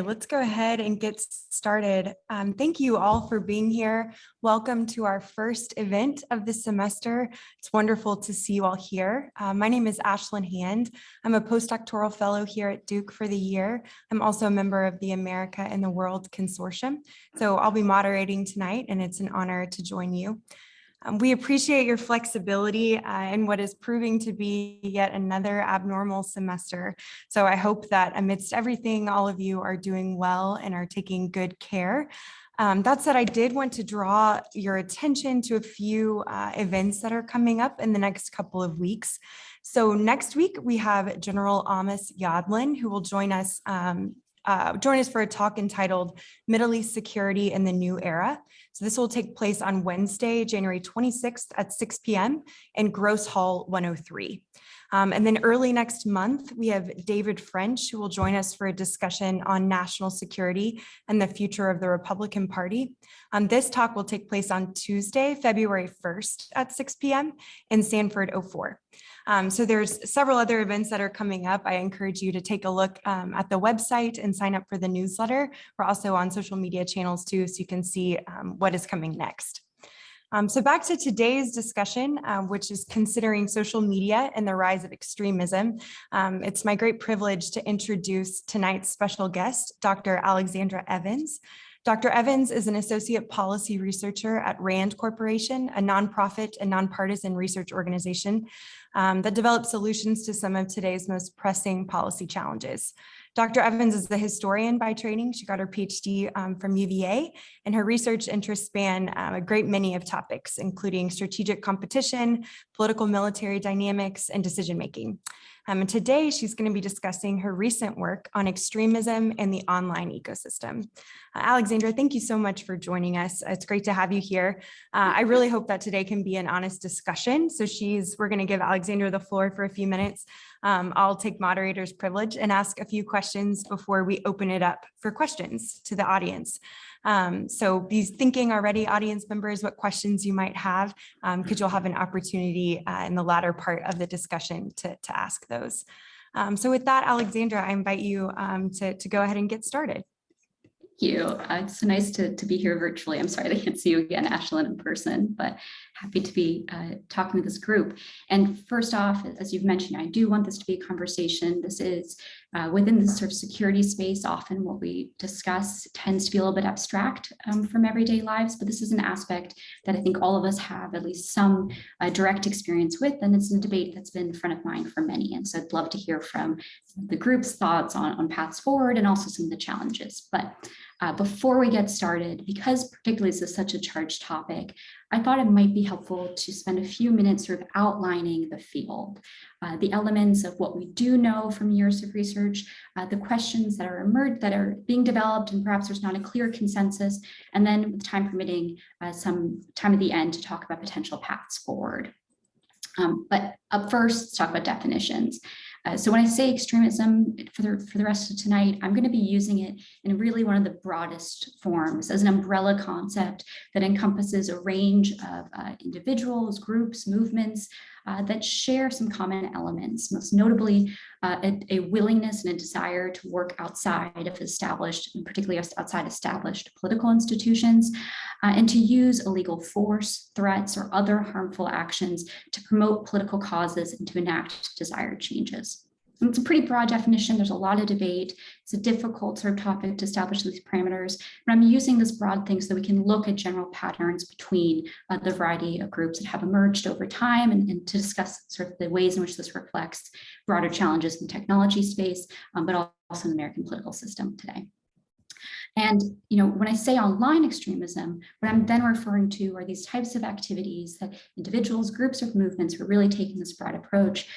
Let's go ahead and get started. Thank you all for being here. Welcome to our first event of the semester. It's wonderful to see you all here. My name is Ashlyn Hand. I'm a postdoctoral fellow here at Duke for the year. I'm also a member of the America and the World Consortium. So I'll be moderating tonight, and it's an honor to join you. We appreciate your flexibility in what is proving to be yet another abnormal semester. So I hope that amidst everything, all of you are doing well and are taking good care. That said, I did want to draw your attention to a few events that are coming up in the next couple of weeks. So next week, we have General Amos Yadlin, who will join us for a talk entitled Middle East Security in the New Era. So this will take place on Wednesday, January 26th at 6 p.m. in Gross Hall 103. And then early next month, we have David French, who will join us for a discussion on national security and the future of the Republican Party. This talk will take place on Tuesday, February 1st at 6 p.m. in Sanford 04. So there's several other events that are coming up. I encourage you to take a look at the website and sign up for the newsletter. We're also on social media channels too, so you can see what is coming next. So back to today's discussion, which is considering social media and the rise of extremism. It's my great privilege to introduce tonight's special guest, Dr. Alexandra Evans. Dr. Evans is an associate policy researcher at RAND Corporation, a nonprofit and nonpartisan research organization that develops solutions to some of today's most pressing policy challenges. Dr. Evans is a historian by training. She got her PhD from UVA, and her research interests span a great many of topics, including strategic competition, political military dynamics, and decision-making. And today, she's going to be discussing her recent work on extremism and the online ecosystem. Alexandra, thank you so much for joining us. It's great to have you here. I really hope that today can be an honest discussion. So we're going to give Alexandra the floor for a few minutes. I'll take moderator's privilege and ask a few questions before we open it up for questions to the audience. So be thinking already, audience members, what questions you might have, because you'll have an opportunity in the latter part of the discussion to ask those. So with that, Alexandra, I invite you to go ahead and get started. Thank you. It's so nice to be here virtually. I'm sorry I can't see you again, Ashlyn, in person, but happy to be talking with this group. And first off, as you've mentioned, I do want this to be a conversation. This is within this sort of security space. Often what we discuss tends to be a little bit abstract from everyday lives, but this is an aspect that I think all of us have at least some direct experience with, and it's a debate that's been front of mind for many. And so I'd love to hear from the group's thoughts on paths forward and also some of the challenges. But before we get started, because particularly this is such a charged topic, I thought it might be helpful to spend a few minutes sort of outlining the field, the elements of what we do know from years of research, the questions that are being developed, and perhaps there's not a clear consensus, and then with time permitting, some time at the end to talk about potential paths forward. But up first, let's talk about definitions. So when I say extremism for the rest of tonight, I'm going to be using it in really one of the broadest forms as an umbrella concept that encompasses a range of individuals, groups, movements that share some common elements, most notably a willingness and a desire to work outside of established, and particularly outside established political institutions, and to use illegal force, threats, or other harmful actions to promote political causes and to enact desired changes. And it's a pretty broad definition. There's a lot of debate. It's a difficult sort of topic to establish these parameters, but I'm using this broad thing so that we can look at general patterns between the variety of groups that have emerged over time and to discuss sort of the ways in which this reflects broader challenges in the technology space, but also in the American political system today. And when I say online extremism, what I'm then referring to are these types of activities that individuals, groups, or movements are really taking this broad approach.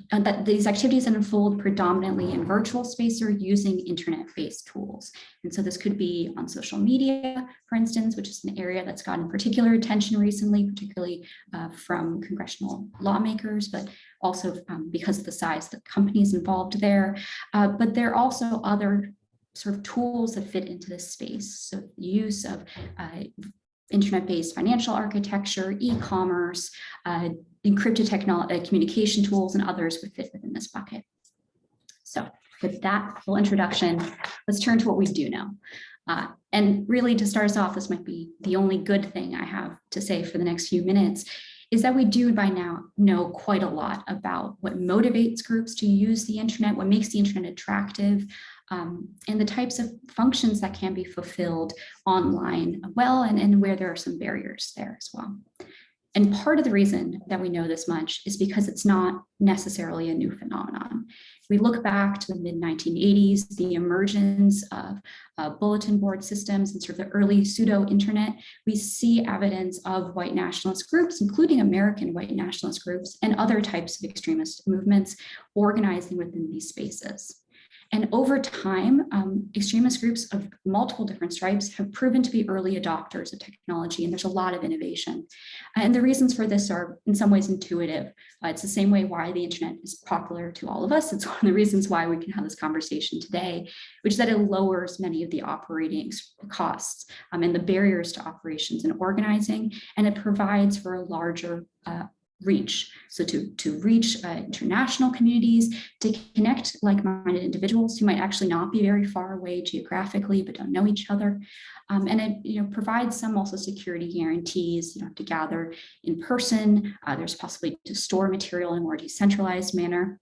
That these activities that unfold predominantly in virtual space or using internet-based tools. And so this could be on social media, for instance, which is an area that's gotten particular attention recently, particularly from congressional lawmakers, but also because of the size of the companies involved there. But there are also other sort of tools that fit into this space. So the use of internet-based financial architecture, e-commerce, encrypted communication tools, and others would fit within this bucket. So with that full introduction, let's turn to what we do know. And really, to start us off, this might be the only good thing I have to say for the next few minutes, is that we do by now know quite a lot about what motivates groups to use the internet, what makes the internet attractive, and the types of functions that can be fulfilled online well, and where there are some barriers there as well. And part of the reason that we know this much is because it's not necessarily a new phenomenon. If we look back to the mid-1980s, the emergence of bulletin board systems and sort of the early pseudo-internet, we see evidence of white nationalist groups, including American white nationalist groups and other types of extremist movements organizing within these spaces. And over time, extremist groups of multiple different stripes have proven to be early adopters of technology, and there's a lot of innovation. And the reasons for this are in some ways intuitive. It's the same way why the internet is popular to all of us. It's one of the reasons why we can have this conversation today, which is that it lowers many of the operating costs and the barriers to operations and organizing, and it provides for a larger reach. So to reach international communities, to connect like-minded individuals who might actually not be very far away geographically, but don't know each other. And it provides some also security guarantees. You don't have to gather in person. There's possibility to store material in a more decentralized manner,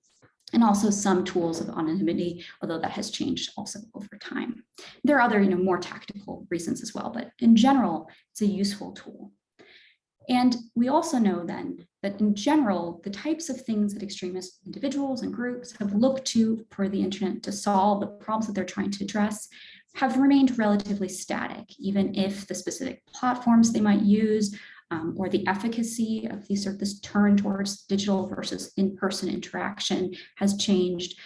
and also some tools of anonymity, although that has changed also over time. There are other more tactical reasons as well, but in general, it's a useful tool. And we also know then that in general, the types of things that extremist individuals and groups have looked to for the internet to solve the problems that they're trying to address have remained relatively static, even if the specific platforms they might use or the efficacy of these sort of this turn towards digital versus in-person interaction has changed.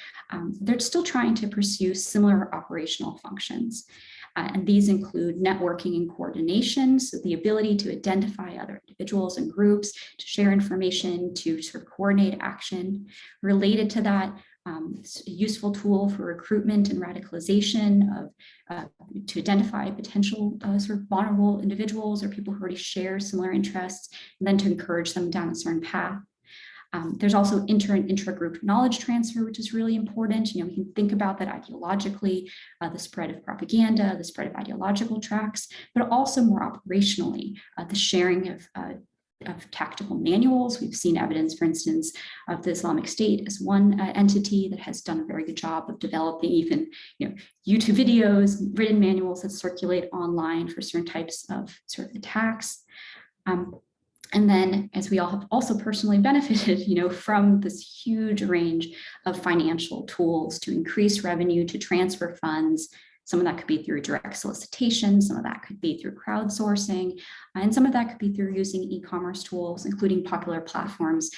They're still trying to pursue similar operational functions. And these include networking and coordination, so the ability to identify other individuals and groups, to share information, to sort of coordinate action. Related to that, it's a useful tool for recruitment and radicalization to identify potential sort of vulnerable individuals or people who already share similar interests, and then to encourage them down a certain path. There's also inter and intra-group knowledge transfer, which is really important. We can think about that ideologically, the spread of propaganda, the spread of ideological tracks, but also more operationally, the sharing of tactical manuals. We've seen evidence, for instance, of the Islamic State as one entity that has done a very good job of developing even YouTube videos, written manuals that circulate online for certain types of sort of attacks. And then, as we all have also personally benefited, from this huge range of financial tools to increase revenue, to transfer funds. Some of that could be through direct solicitation, some of that could be through crowdsourcing, and some of that could be through using e-commerce tools, including popular platforms,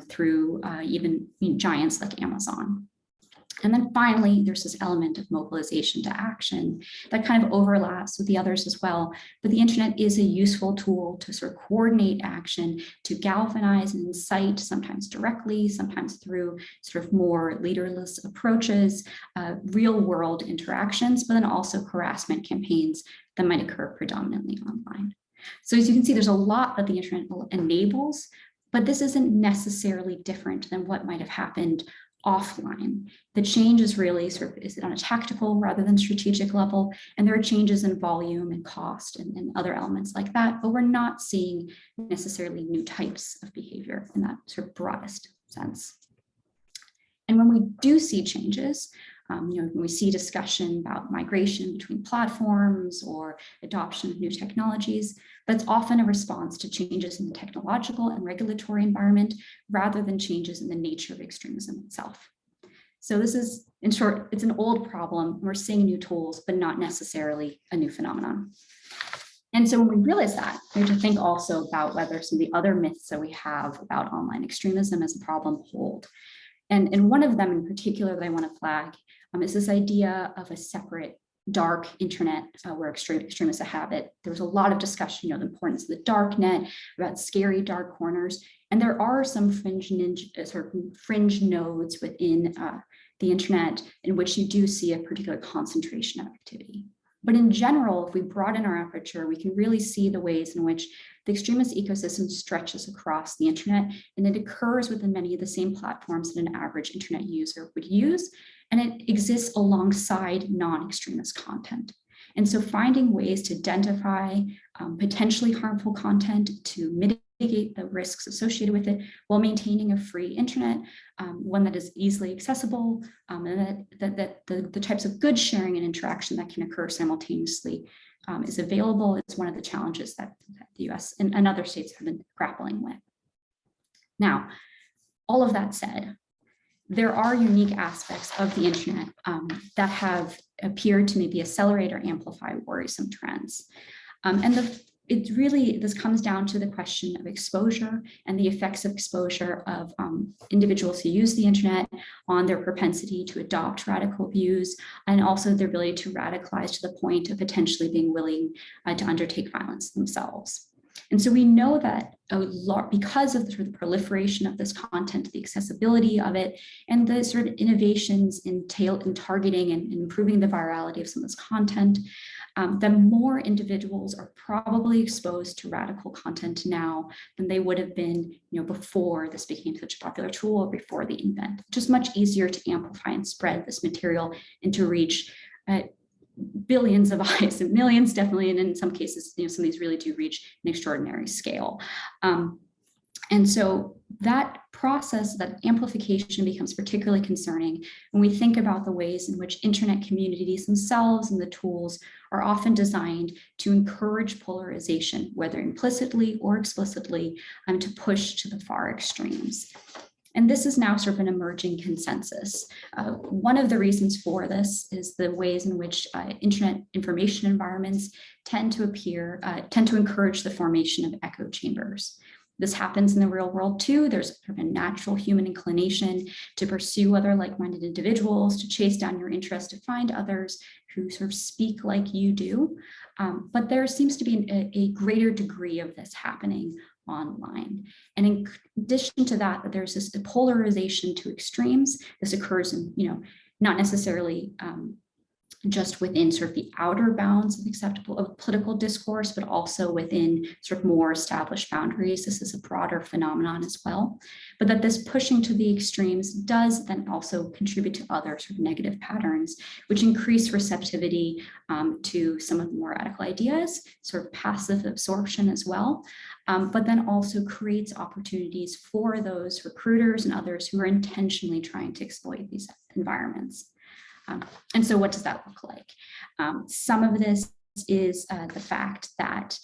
through even giants like Amazon. And then finally, there's this element of mobilization to action that kind of overlaps with the others as well. But the internet is a useful tool to sort of coordinate action, to galvanize and incite, sometimes directly, sometimes through sort of more leaderless approaches, real world interactions, but then also harassment campaigns that might occur predominantly online. So as you can see, there's a lot that the internet enables, but this isn't necessarily different than what might have happened offline. The change is really sort of is on a tactical rather than strategic level, and there are changes in volume and cost and other elements like that, but we're not seeing necessarily new types of behavior in that sort of broadest sense. And when we do see changes, when we see discussion about migration between platforms or adoption of new technologies, that's often a response to changes in the technological and regulatory environment rather than changes in the nature of extremism itself. So this is, in short, it's an old problem. We're seeing new tools, but not necessarily a new phenomenon. And so when we realize that, we have to think also about whether some of the other myths that we have about online extremism as a problem hold. And one of them in particular that I want to flag is this idea of a separate dark internet where extremists have it. There was a lot of discussion, the importance of the dark net, about scary dark corners. And there are some fringe nodes within the internet in which you do see a particular concentration of activity. But in general, if we broaden our aperture, we can really see the ways in which the extremist ecosystem stretches across the internet, and it occurs within many of the same platforms that an average internet user would use. and it exists alongside non-extremist content. And so finding ways to identify potentially harmful content, to mitigate the risks associated with it while maintaining a free internet, one that is easily accessible, and that the types of good sharing and interaction that can occur simultaneously is available is one of the challenges that the US and other states have been grappling with. Now, all of that said, there are unique aspects of the internet that have appeared to maybe accelerate or amplify worrisome trends. This comes down to the question of exposure and the effects of exposure of individuals who use the internet on their propensity to adopt radical views, and also their ability to radicalize to the point of potentially being willing to undertake violence themselves. And so we know that a lot, because of the sort of proliferation of this content, the accessibility of it, and the sort of innovations in targeting and improving the virality of some of this content, that more individuals are probably exposed to radical content now than they would have been, before this became such a popular tool or before the invent. Just much easier to amplify and spread this material and to reach billions of eyes, and millions definitely, and in some cases, some of these really do reach an extraordinary scale. And so that process, that amplification, becomes particularly concerning when we think about the ways in which internet communities themselves and the tools are often designed to encourage polarization, whether implicitly or explicitly, to push to the far extremes. And this is now sort of an emerging consensus. One of the reasons for this is the ways in which internet information environments tend to encourage the formation of echo chambers. This happens in the real world too. There's sort of a natural human inclination to pursue other like-minded individuals, to chase down your interest, to find others who sort of speak like you do. But there seems to be a greater degree of this happening online. And in addition to that, there's this polarization to extremes. This occurs in, not necessarily just within sort of the outer bounds of acceptable of political discourse, but also within sort of more established boundaries. This is a broader phenomenon as well, but that this pushing to the extremes does then also contribute to other sort of negative patterns, which increase receptivity to some of the more radical ideas, sort of passive absorption as well, but then also creates opportunities for those recruiters and others who are intentionally trying to exploit these environments. And so what does that look like? Some of this is the fact that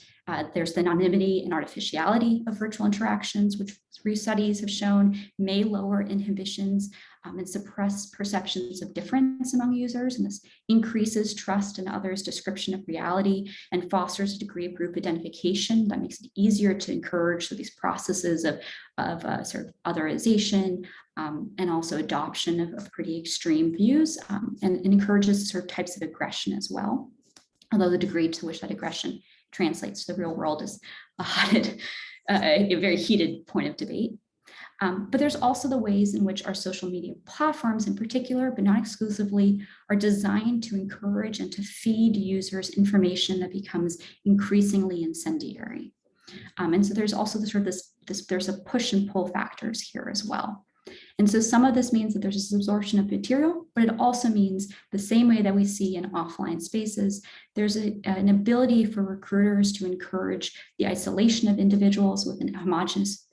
there's the anonymity and artificiality of virtual interactions, which 3 studies have shown may lower inhibitions and suppress perceptions of difference among users. And this increases trust in others' description of reality and fosters a degree of group identification that makes it easier to encourage these processes of sort of otherization and also adoption of pretty extreme views, and encourages sort of types of aggression as well. Although the degree to which that aggression translates to the real world is a very heated point of debate. But there's also the ways in which our social media platforms in particular, but not exclusively, are designed to encourage and to feed users information that becomes increasingly incendiary. And so there's also there's a push and pull factors here as well. And so some of this means that there's this absorption of material, but it also means the same way that we see in offline spaces, there's an ability for recruiters to encourage the isolation of individuals within homogenous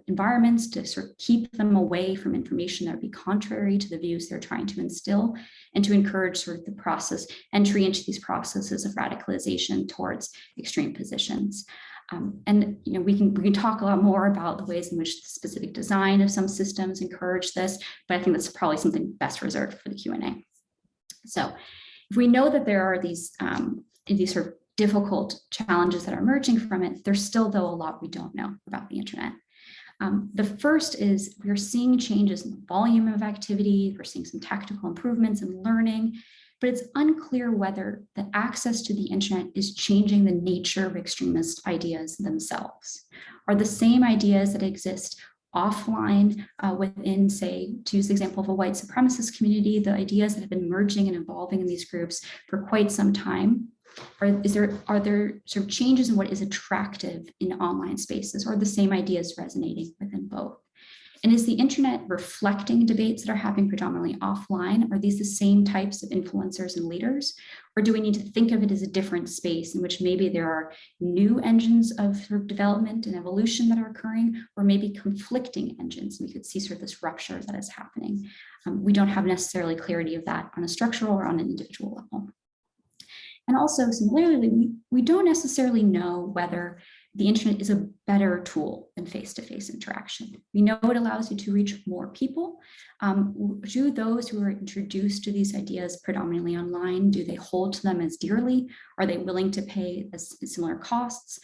environments, to sort of keep them away from information that would be contrary to the views they're trying to instill, and to encourage sort of the process, entry into these processes of radicalization towards extreme positions. And we can talk a lot more about the ways in which the specific design of some systems encourage this, but I think that's probably something best reserved for the Q&A. So if we know that there are these sort of difficult challenges that are emerging from it, there's still, though, a lot we don't know about the internet. The first is we're seeing changes in the volume of activity. We're seeing some tactical improvements in learning, but it's unclear whether the access to the internet is changing the nature of extremist ideas themselves. Are the same ideas that exist offline within, say, to use the example of a white supremacist community, the ideas that have been merging and evolving in these groups for quite some time, are there sort of changes in what is attractive in online spaces, or are the same ideas resonating within both? And is the internet reflecting debates that are happening predominantly offline? Are these the same types of influencers and leaders? Or do we need to think of it as a different space in which maybe there are new engines of sort of development and evolution that are occurring, or maybe conflicting engines? We could see sort of this rupture that is happening. We don't have necessarily clarity of that on a structural or on an individual level. And also similarly, we don't necessarily know whether the internet is a better tool than face-to-face interaction. We know it allows you to reach more people. Do those who are introduced to these ideas predominantly online, do they hold to them as dearly? Are they willing to pay similar costs?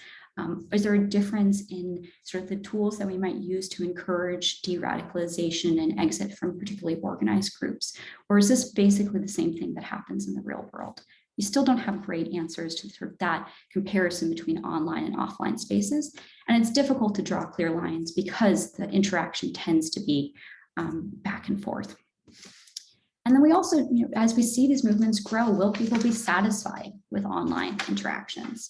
Is there a difference in sort of the tools that we might use to encourage de-radicalization and exit from particularly organized groups? Or is this basically the same thing that happens in the real world? You still don't have great answers to sort of that comparison between online and offline spaces. And it's difficult to draw clear lines because the interaction tends to be back and forth. And then we also, as we see these movements grow, will people be satisfied with online interactions?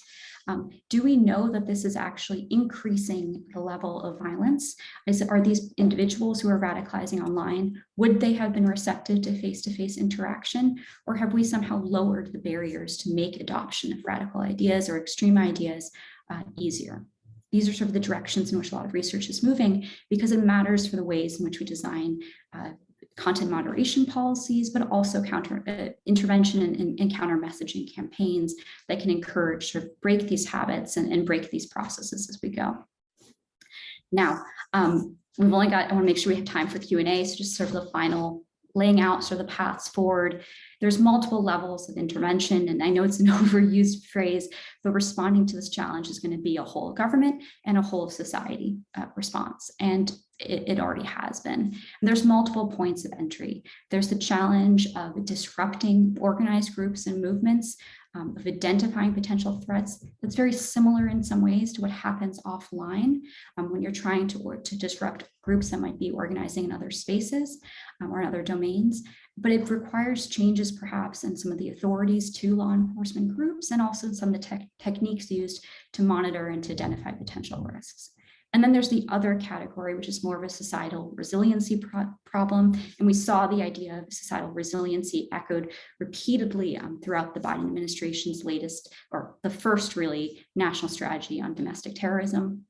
Do we know that this is actually increasing the level of violence? Are these individuals who are radicalizing online, would they have been receptive to face-to-face interaction? Or have we somehow lowered the barriers to make adoption of radical ideas or extreme ideas easier? These are sort of the directions in which a lot of research is moving, because it matters for the ways in which we design content moderation policies, but also intervention and counter messaging campaigns that can encourage sort of break these habits and break these processes as we go. Now, we've only got, I want to make sure we have time for Q&A, so just sort of the final laying out sort of the paths forward. There's multiple levels of intervention, and I know it's an overused phrase, but responding to this challenge is going to be a whole of government and a whole of society response. And it already has been. And there's multiple points of entry. There's the challenge of disrupting organized groups and movements, of identifying potential threats. That's very similar in some ways to what happens offline when you're trying to disrupt groups that might be organizing in other spaces or in other domains. But it requires changes perhaps in some of the authorities to law enforcement groups, and also some of the techniques used to monitor and to identify potential risks. And then there's the other category, which is more of a societal resiliency problem. And we saw the idea of societal resiliency echoed repeatedly throughout the Biden administration's latest, or the first really, national strategy on domestic terrorism,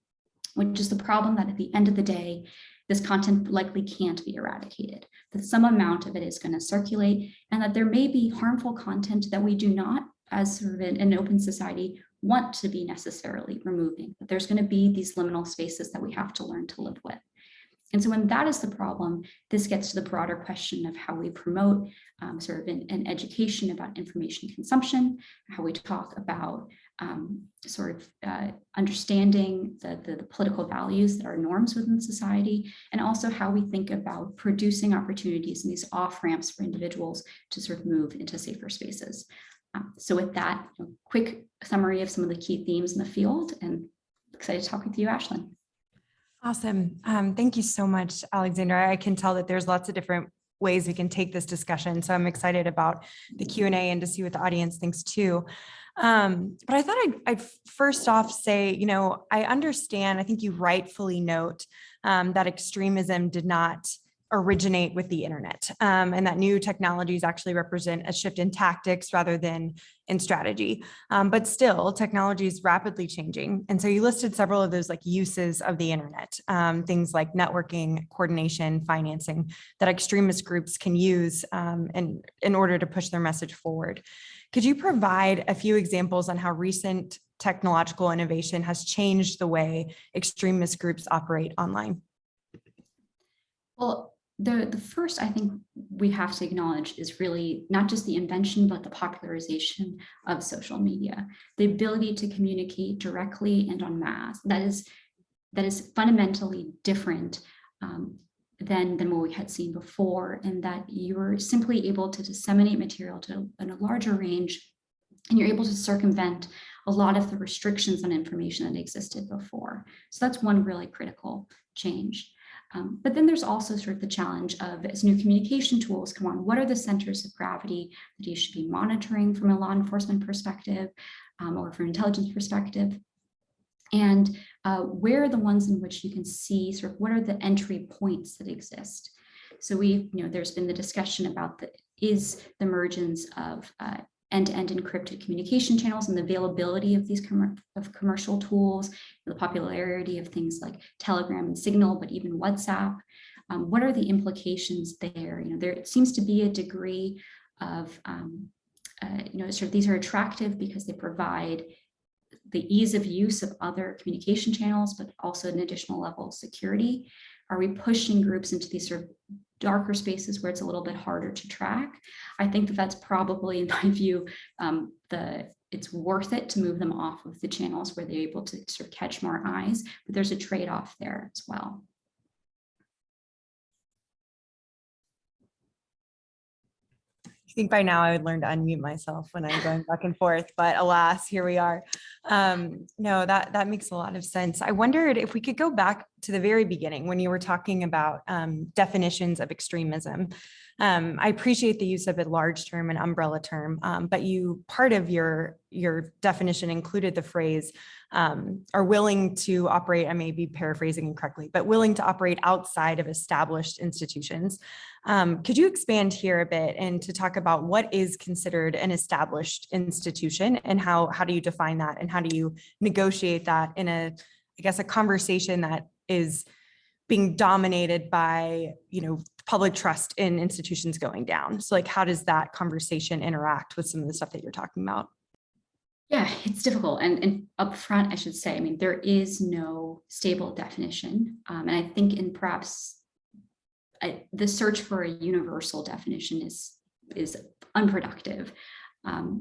which is the problem that at the end of the day, this content likely can't be eradicated, that some amount of it is going to circulate, and that there may be harmful content that we do not, as sort of an open society, want to be necessarily removing, but there's going to be these liminal spaces that we have to learn to live with. And so when that is the problem, this gets to the broader question of how we promote sort of an education about information consumption, how we talk about understanding the political values that are norms within society, and also how we think about producing opportunities and these off-ramps for individuals to sort of move into safer spaces. So with that, quick summary of some of the key themes in the field, and excited to talk with you, Ashlyn. Awesome. Thank you so much, Alexandra. I can tell that there's lots of different ways we can take this discussion. So I'm excited about the Q&A and to see what the audience thinks too. But I thought I'd first off say, I understand, I think you rightfully note that extremism did not originate with the internet, and that new technologies actually represent a shift in tactics rather than in strategy. But still, technology is rapidly changing. And so you listed several of those uses of the internet, things like networking, coordination, financing, that extremist groups can use in order to push their message forward. Could you provide a few examples on how recent technological innovation has changed the way extremist groups operate online? Well, the first I think we have to acknowledge is really not just the invention, but the popularization of social media, the ability to communicate directly and en masse. That is fundamentally different than what we had seen before, and that you're simply able to disseminate material to a larger range, and you're able to circumvent a lot of the restrictions on information that existed before. So that's one really critical change. But then there's also sort of the challenge of, as new communication tools come on, what are the centers of gravity that you should be monitoring from a law enforcement perspective or from an intelligence perspective? And where are the ones in which you can see sort of what are the entry points that exist? So there's been the discussion about is the emergence of end-to-end encrypted communication channels and the availability of these commercial tools, the popularity of things like Telegram and Signal, but even WhatsApp. What are the implications there? There seems to be a degree of, sort of these are attractive because they provide the ease of use of other communication channels, but also an additional level of security. Are we pushing groups into these sort of darker spaces where it's a little bit harder to track? I think that's probably, in my view, it's worth it to move them off of the channels where they're able to sort of catch more eyes, but there's a trade-off there as well. I think by now I would learn to unmute myself when I'm going back and forth, but alas, here we are. No, that makes a lot of sense. I wondered if we could go back to the very beginning when you were talking about definitions of extremism. I appreciate the use of a large term, an umbrella term, but part of your definition included the phrase are willing to operate, I may be paraphrasing incorrectly, but willing to operate outside of established institutions. Could you expand here a bit and to talk about what is considered an established institution and how do you define that and how do you negotiate that in a conversation that is being dominated by, public trust in institutions going down? So like, how does that conversation interact with some of the stuff that you're talking about? Yeah, it's difficult. And up front, I should say, there is no stable definition. And I think the search for a universal definition is unproductive.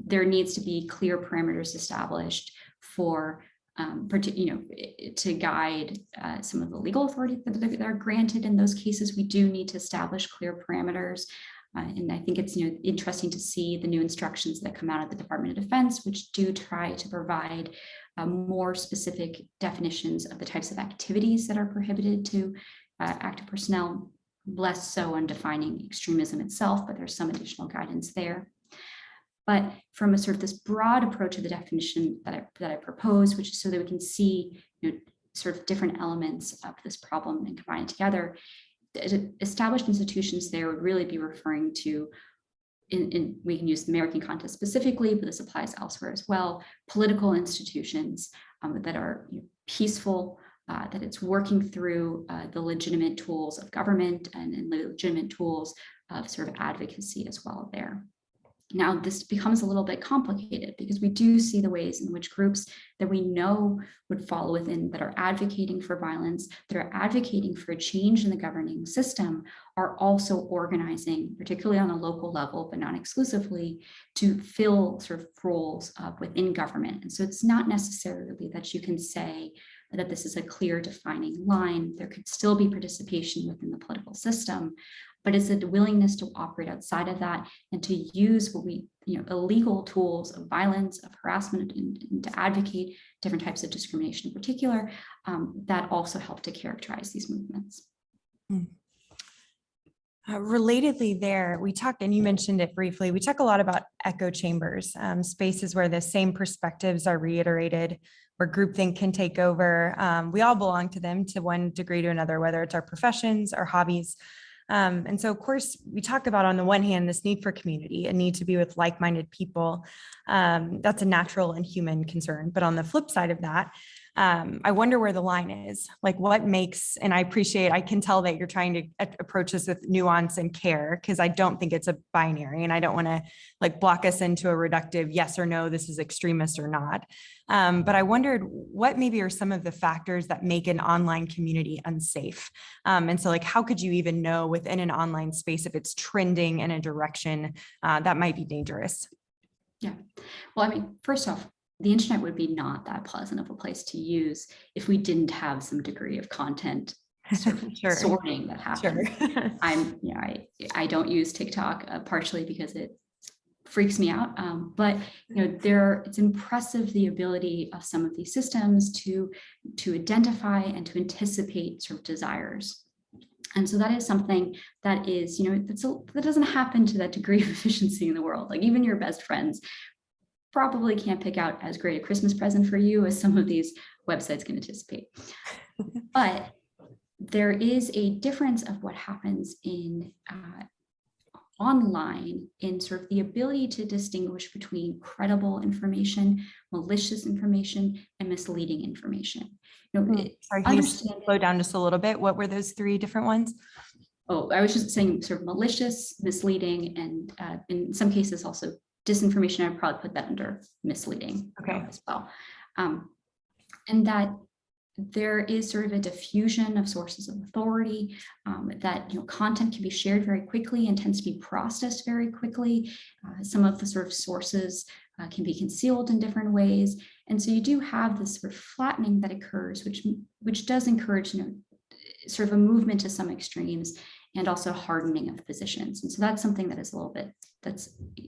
There needs to be clear parameters established for to guide some of the legal authority that are granted in those cases. We do need to establish clear parameters. And I think it's interesting to see the new instructions that come out of the Department of Defense, which do try to provide more specific definitions of the types of activities that are prohibited to active personnel, less so on defining extremism itself, but there's some additional guidance there. But from a sort of this broad approach of the definition that I propose, which is so that we can see sort of different elements of this problem and combine it together, established institutions there would really be referring to, we can use the American context specifically, but this applies elsewhere as well, political institutions that are peaceful, that it's working through the legitimate tools of government and the legitimate tools of sort of advocacy as well there. Now, this becomes a little bit complicated because we do see the ways in which groups that we know would fall within that are advocating for violence, that are advocating for a change in the governing system, are also organizing, particularly on a local level, but not exclusively, to fill sort of roles within government. And so it's not necessarily that you can say that this is a clear defining line. There could still be participation within the political system, but it's a willingness to operate outside of that and to use illegal tools of violence, of harassment, and to advocate different types of discrimination in particular, that also help to characterize these movements. Relatedly there, we talked, and you mentioned it briefly, we talk a lot about echo chambers, spaces where the same perspectives are reiterated, where groupthink can take over. We all belong to them to one degree to another, whether it's our professions or hobbies. And so, of course, we talk about, on the one hand, this need for community, a need to be with like-minded people. That's a natural and human concern. But on the flip side of that, I wonder where the line is, like what makes, and I can tell that you're trying to approach this with nuance and care, because I don't think it's a binary and I don't want to like block us into a reductive yes or no, this is extremist or not. But I wondered what maybe are some of the factors that make an online community unsafe. And so like, how could you even know within an online space if it's trending in a direction that might be dangerous? Yeah, well, first off, the internet would be not that pleasant of a place to use if we didn't have some degree of content sort of sure. sorting that happens. Sure. I don't use TikTok partially because it freaks me out, but it's impressive the ability of some of these systems to identify and to anticipate sort of desires. And so that is something that is, that doesn't happen to that degree of efficiency in the world. Like even your best friends probably can't pick out as great a Christmas present for you as some of these websites can anticipate. But there is a difference of what happens in online in sort of the ability to distinguish between credible information, malicious information, and misleading information. Sorry, can you slow down just a little bit? What were those three different ones? Oh, I was just saying sort of malicious, misleading, and in some cases also disinformation. I'd probably put that under misleading as well. And that there is sort of a diffusion of sources of authority, that content can be shared very quickly and tends to be processed very quickly. Some of the sort of sources can be concealed in different ways. And so you do have this sort of flattening that occurs, which does encourage sort of a movement to some extremes and also hardening of positions. And so that's something that is a little bit,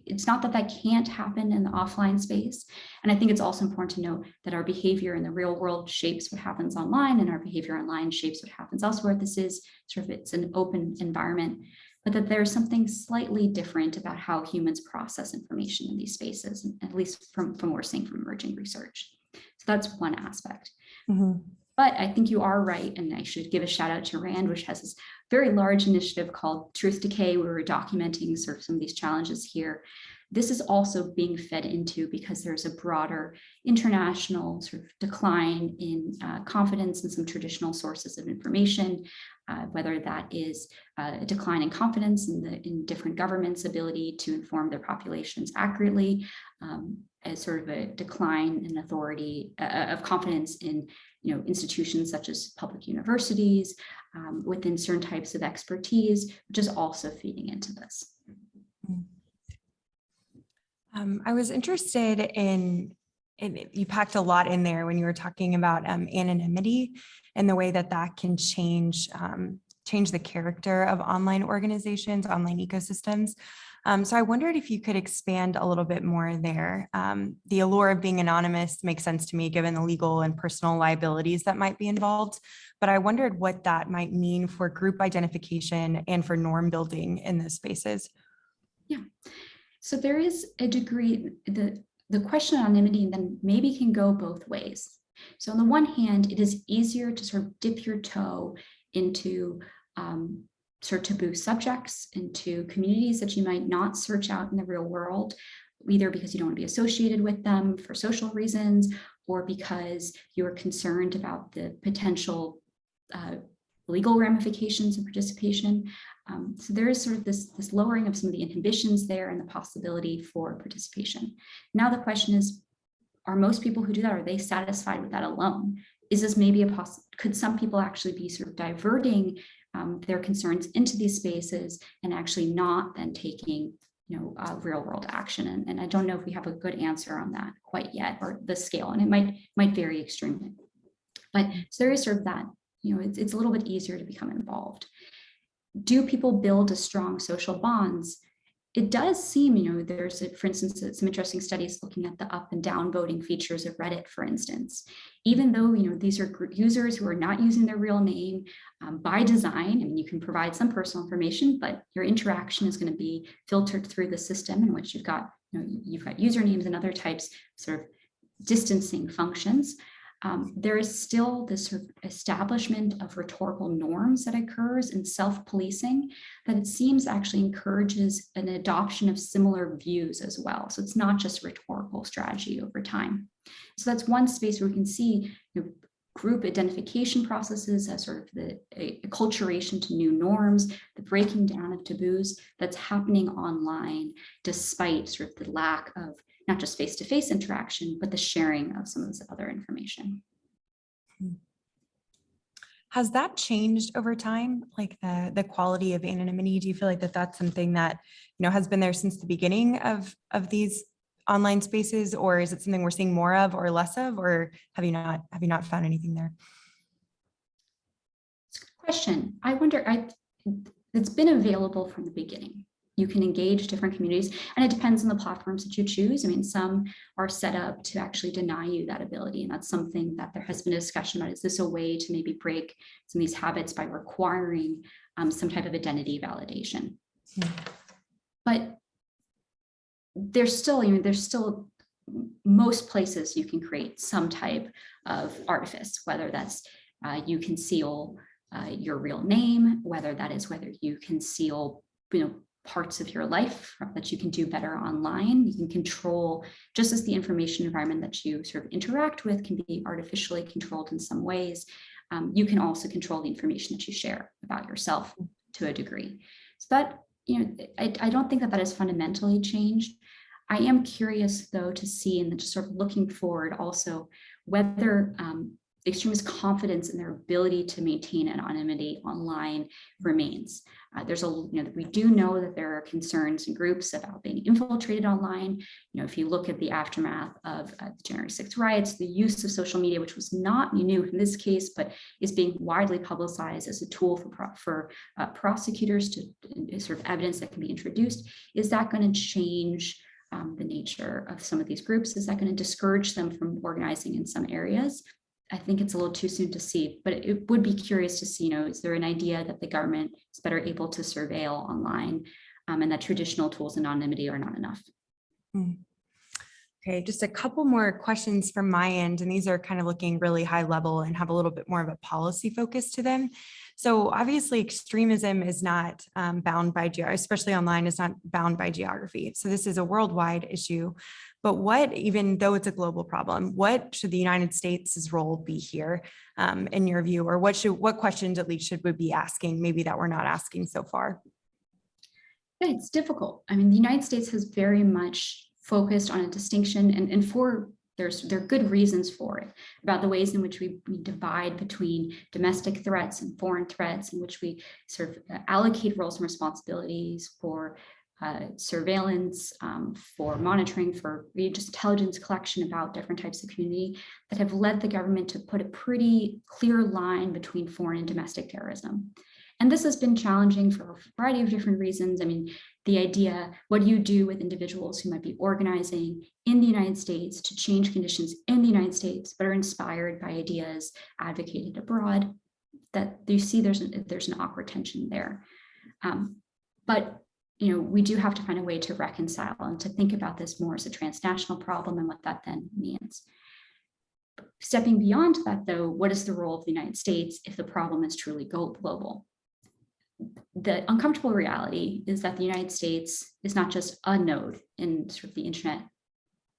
it's not that can't happen in the offline space. And I think it's also important to note that our behavior in the real world shapes what happens online, and our behavior online shapes what happens elsewhere. This is sort of, it's an open environment, but that there's something slightly different about how humans process information in these spaces, at least from what we're seeing from emerging research. So that's one aspect. Mm-hmm. But I think you are right, and I should give a shout out to RAND, which has this very large initiative called Truth Decay, where we're documenting sort of some of these challenges here. This is also being fed into because there's a broader international sort of decline in confidence in some traditional sources of information, whether that is a decline in confidence in different governments' ability to inform their populations accurately, as sort of a decline in authority of confidence in institutions such as public universities, within certain types of expertise, which is also feeding into this. I was interested in you packed a lot in there when you were talking about anonymity and the way that can change the character of online organizations, online ecosystems. So I wondered if you could expand a little bit more there. The allure of being anonymous makes sense to me, given the legal and personal liabilities that might be involved. But I wondered what that might mean for group identification and for norm building in those spaces. Yeah. So there is a degree, the question of anonymity then maybe can go both ways. So on the one hand, it is easier to sort of dip your toe into sort of taboo subjects, into communities that you might not search out in the real world, either because you don't want to be associated with them for social reasons, or because you're concerned about the potential legal ramifications of participation. So there is sort of this lowering of some of the inhibitions there and the possibility for participation. Now the question is, are most people who do that, are they satisfied with that alone? Is this maybe could some people actually be sort of diverting their concerns into these spaces and actually not then taking real world action? And I don't know if we have a good answer on that quite yet, or the scale, and it might vary extremely. But so there is sort of that, it's a little bit easier to become involved. Do people build a strong social bonds? It does seem, there's, for instance, some interesting studies looking at the up and down voting features of Reddit, for instance. Even though, these are users who are not using their real name by design, I mean, you can provide some personal information, but your interaction is going to be filtered through the system in which you've got usernames and other types sort of distancing functions. There is still this sort of establishment of rhetorical norms that occurs in self-policing that it seems actually encourages an adoption of similar views as well. So it's not just a rhetorical strategy over time. So that's one space where we can see group identification processes as sort of a acculturation to new norms, the breaking down of taboos that's happening online, despite sort of the lack of not just face-to-face interaction, but the sharing of some of this other information. Has that changed over time, like the quality of anonymity? Do you feel like that's something that has been there since the beginning of these online spaces, or is it something we're seeing more of or less of, or have you not found anything there? It's a good question. I wonder. It's been available from the beginning. You can engage different communities, and it depends on the platforms that you choose. I mean, some are set up to actually deny you that ability, and that's something that there has been a discussion about. Is this a way to maybe break some of these habits by requiring some type of identity validation? But there's still most places you can create some type of artifice, whether that's you conceal your real name, whether you conceal, parts of your life that you can do better online. You can control, just as the information environment that you sort of interact with can be artificially controlled in some ways, you can also control the information that you share about yourself to a degree. So that, I don't think that has fundamentally changed. I am curious, though, to see, and just sort of looking forward also, whether extremist confidence in their ability to maintain anonymity online remains. We do know that there are concerns and groups about being infiltrated online. If you look at the aftermath of the January 6th riots, the use of social media, which was not new in this case, but is being widely publicized as a tool for prosecutors to sort of evidence that can be introduced. Is that going to change the nature of some of these groups? Is that going to discourage them from organizing in some areas? I think it's a little too soon to see, but it would be curious to see, is there an idea that the government is better able to surveil online, and that traditional tools in anonymity are not enough? Okay, just a couple more questions from my end, and these are kind of looking really high level and have a little bit more of a policy focus to them. So obviously extremism is not bound by geography, especially online, is not bound by geography. So this is a worldwide issue. But even though it's a global problem, what should the United States' role be here in your view, or what questions at least should we be asking, maybe that we're not asking so far? Yeah, it's difficult. I mean, the United States has very much focused on a distinction, and there are good reasons for it, about the ways in which we divide between domestic threats and foreign threats, in which we sort of allocate roles and responsibilities for surveillance, for monitoring, for just intelligence collection about different types of community, that have led the government to put a pretty clear line between foreign and domestic terrorism. And this has been challenging for a variety of different reasons. I mean, the idea, what do you do with individuals who might be organizing in the United States to change conditions in the United States, but are inspired by ideas advocated abroad? That you see there's an awkward tension there. But we do have to find a way to reconcile and to think about this more as a transnational problem and what that then means. Stepping beyond that, though, what is the role of the United States if the problem is truly global? The uncomfortable reality is that the United States is not just a node in sort of the internet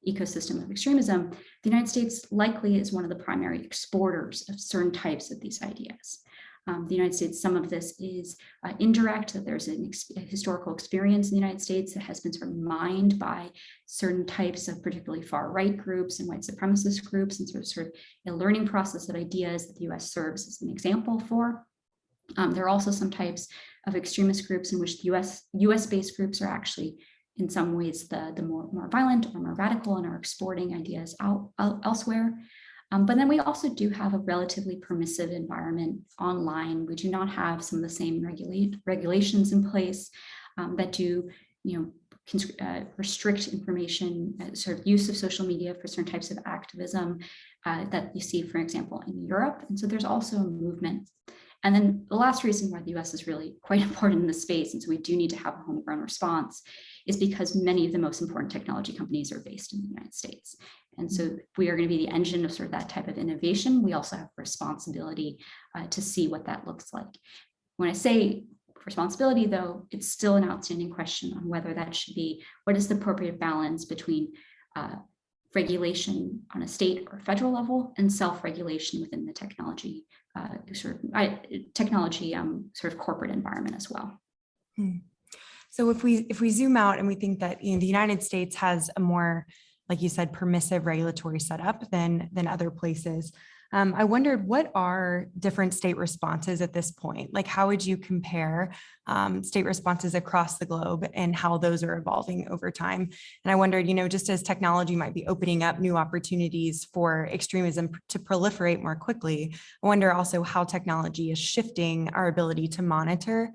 ecosystem of extremism. The United States likely is one of the primary exporters of certain types of these ideas. The United States, some of this is indirect, that there's a historical experience in the United States that has been sort of mined by certain types of particularly far-right groups and white supremacist groups, and sort of a learning process of ideas that the US serves as an example for. There are also some types of extremist groups in which the US-based groups are actually in some ways the more violent or more radical and are exporting ideas elsewhere. But then we also do have a relatively permissive environment online. We do not have some of the same regulations in place that do, restrict information, sort of use of social media for certain types of activism that you see, for example, in Europe. And so there's also a movement. And then the last reason why the US is really quite important in this space, and so we do need to have a homegrown response, is because many of the most important technology companies are based in the United States. And so if we are going to be the engine of sort of that type of innovation, we also have responsibility to see what that looks like. When I say responsibility, though, it's still an outstanding question on whether that should be, what is the appropriate balance between regulation on a state or federal level and self-regulation within the technology sort of corporate environment as well. So if we zoom out and we think that the United States has a more, like you said, permissive regulatory setup than other places, I wondered, what are different state responses at this point? Like, how would you compare state responses across the globe and how those are evolving over time? And I wondered, just as technology might be opening up new opportunities for extremism to proliferate more quickly, I wonder also how technology is shifting our ability to monitor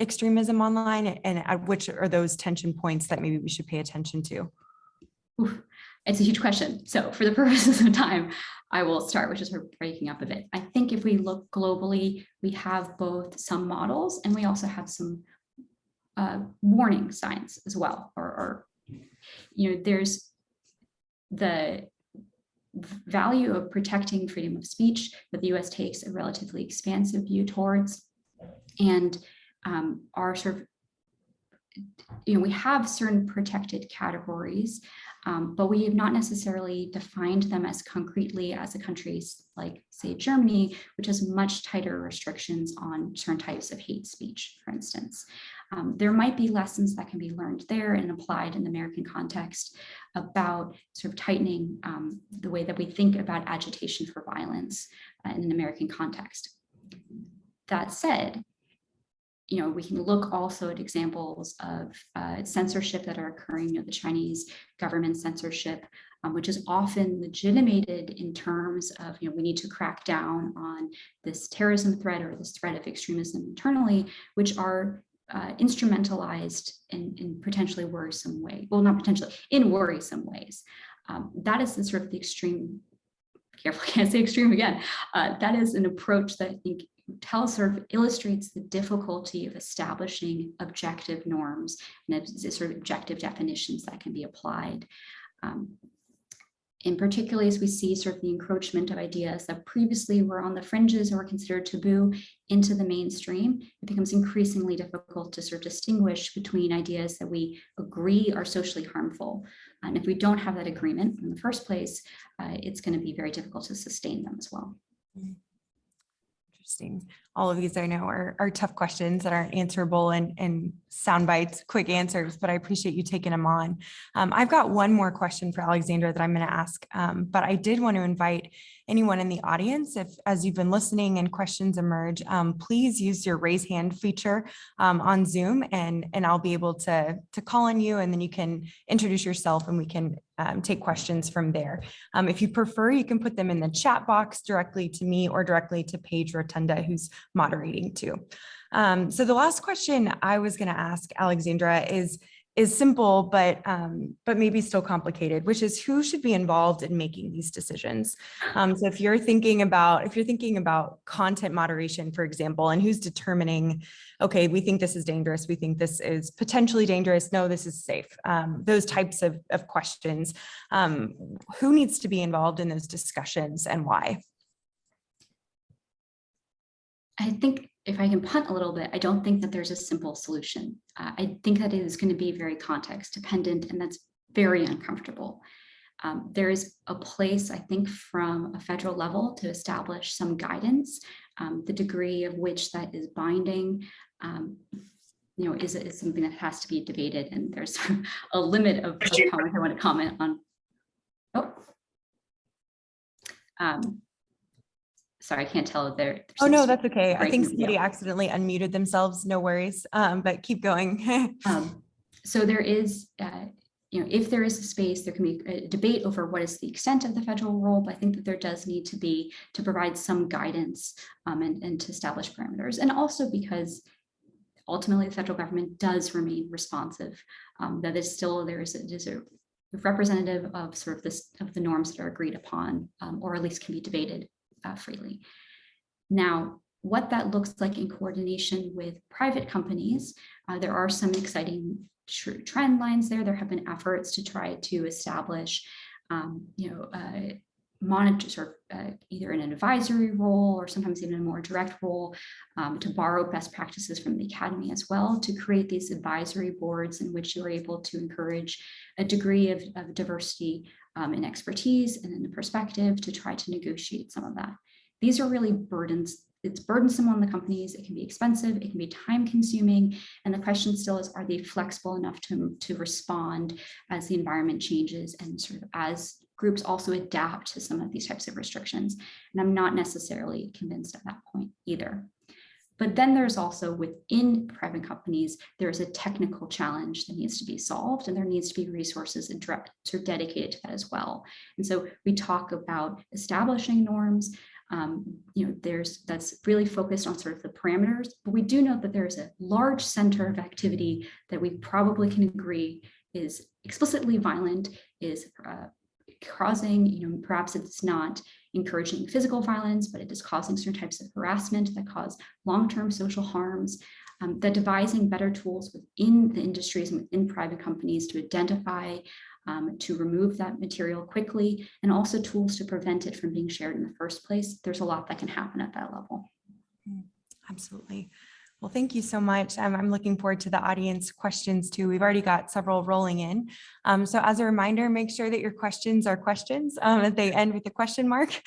extremism online, and at which are those tension points that maybe we should pay attention to? Oof, it's a huge question. So for the purposes of time, I will start, which is we're breaking up a bit. I think if we look globally, we have both some models and we also have some warning signs as well. There's the value of protecting freedom of speech that the US takes a relatively expansive view towards, and are sort of, we have certain protected categories, but we have not necessarily defined them as concretely as a country like, say, Germany, which has much tighter restrictions on certain types of hate speech, for instance. There might be lessons that can be learned there and applied in the American context about sort of tightening the way that we think about agitation for violence in an American context. That said, we can look also at examples of censorship that are occurring, the Chinese government censorship, which is often legitimated in terms of, we need to crack down on this terrorism threat or this threat of extremism internally, which are instrumentalized in potentially worrisome way. Well, not potentially, in worrisome ways. That is the sort of the extreme, careful, I can't say extreme again. That is an approach that I think illustrates the difficulty of establishing objective norms and sort of objective definitions that can be applied. In particular, as we see sort of the encroachment of ideas that previously were on the fringes or were considered taboo into the mainstream, it becomes increasingly difficult to sort of distinguish between ideas that we agree are socially harmful. And if we don't have that agreement in the first place, it's going to be very difficult to sustain them as well. Interesting. All of these I know are tough questions that aren't answerable and sound bites, quick answers, but I appreciate you taking them on. I've got one more question for Alexandra that I'm going to ask, but I did want to invite anyone in the audience, if as you've been listening and questions emerge, please use your raise hand feature on Zoom, and I'll be able to call on you, and then you can introduce yourself and we can take questions from there. If you prefer, you can put them in the chat box directly to me or directly to Paige Rotunda, who's moderating too. So the last question I was going to ask Alexandra is simple, but maybe still complicated, which is who should be involved in making these decisions? So if you're thinking about content moderation, for example, and who's determining, okay, we think this is dangerous, we think this is potentially dangerous, no, this is safe. Those types of questions. Who needs to be involved in those discussions and why? I think if I can punt a little bit, I don't think that there's a simple solution. I think that it is going to be very context dependent, and that's very uncomfortable. There is a place, I think, from a federal level to establish some guidance. The degree of which that is binding, is something that has to be debated, and there's a limit of how much I want to comment on. Sorry, I can't tell there. Oh, no, that's okay. I think somebody accidentally unmuted themselves. No worries, but keep going. So there is, if there is a space, there can be a debate over what is the extent of the federal role, but I think that there does need to be to provide some guidance and to establish parameters. And also because ultimately the federal government does remain responsive, that is still, it is a representative of sort of of the norms that are agreed upon, or at least can be debated freely. Now, what that looks like in coordination with private companies, there are some exciting trend lines there. There have been efforts to try to establish, monitor either an advisory role or sometimes even a more direct role, to borrow best practices from the academy as well, to create these advisory boards in which you're able to encourage a degree of diversity in expertise and in the perspective to try to negotiate some of that. These are really burdens. It's burdensome on the companies. It can be expensive. It can be time consuming. And the question still is, are they flexible enough to respond as the environment changes and sort of as groups also adapt to some of these types of restrictions? And I'm not necessarily convinced at that point either. But then there's also within private companies, there's a technical challenge that needs to be solved, and there needs to be resources sort of dedicated to that as well. And so we talk about establishing norms. That's really focused on sort of the parameters, but we do know that there's a large center of activity that we probably can agree is explicitly violent, is causing, perhaps it's not encouraging physical violence, but it is causing certain types of harassment that cause long-term social harms, that devising better tools within the industries and within private companies to identify to remove that material quickly, and also tools to prevent it from being shared in the first place. There's a lot that can happen at that level. Absolutely. Well, thank you so much. I'm looking forward to the audience questions too. We've already got several rolling in. So as a reminder, make sure that your questions are questions, that they end with a question mark.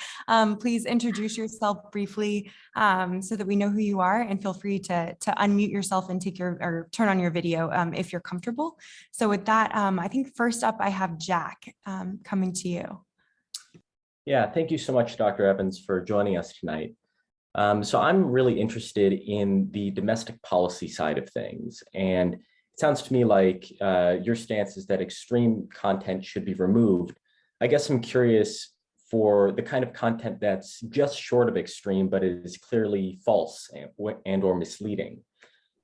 Please introduce yourself briefly so that we know who you are, and feel free to unmute yourself and or turn on your video if you're comfortable. So with that, I think first up I have Jack coming to you. Yeah, thank you so much, Dr. Evans, for joining us tonight. So I'm really interested in the domestic policy side of things. And it sounds to me like your stance is that extreme content should be removed. I guess I'm curious for the kind of content that's just short of extreme, but is clearly false and or misleading.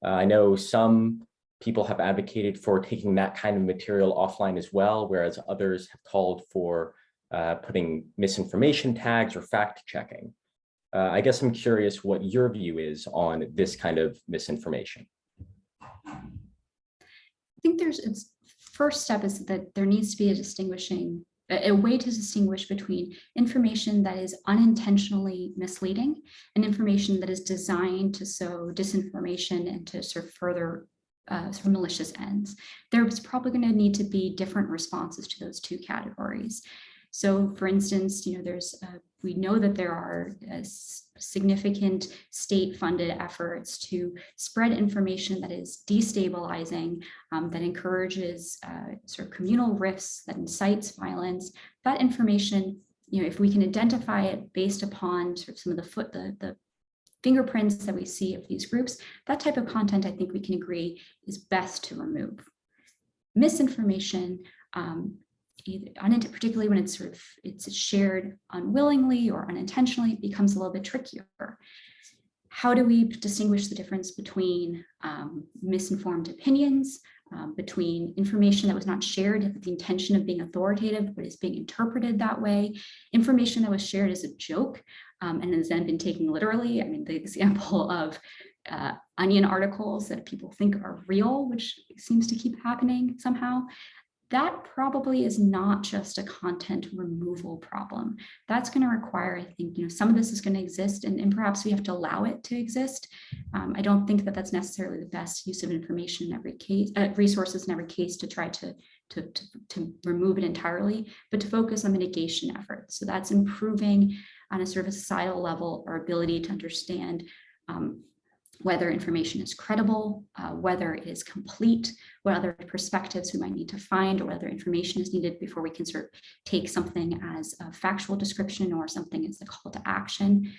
I know some people have advocated for taking that kind of material offline as well, whereas others have called for putting misinformation tags or fact checking. I guess I'm curious what your view is on this kind of misinformation. I think its first step is that there needs to be a way to distinguish between information that is unintentionally misleading and information that is designed to sow disinformation and to serve further sort of malicious ends. There's probably going to need to be different responses to those two categories. So, for instance, we know that there are significant state-funded efforts to spread information that is destabilizing, that encourages sort of communal rifts, that incites violence. That information, if we can identify it based upon sort of some of the fingerprints that we see of these groups, that type of content, I think we can agree, is best to remove. Misinformation, particularly when it's shared unwillingly or unintentionally, it becomes a little bit trickier. How do we distinguish the difference between misinformed opinions, between information that was not shared with the intention of being authoritative, but is being interpreted that way, information that was shared as a joke and has then been taken literally? I mean, the example of Onion articles that people think are real, which seems to keep happening somehow. That probably is not just a content removal problem. That's going to require, I think, some of this is going to exist, and perhaps we have to allow it to exist. I don't think that that's necessarily the best use of information in every case, resources in every case to try to remove it entirely, but to focus on mitigation efforts. So that's improving on a sort of a societal level our ability to understand whether information is credible, whether it is complete, what other perspectives we might need to find, or whether information is needed before we can sort of take something as a factual description or something as a call to action.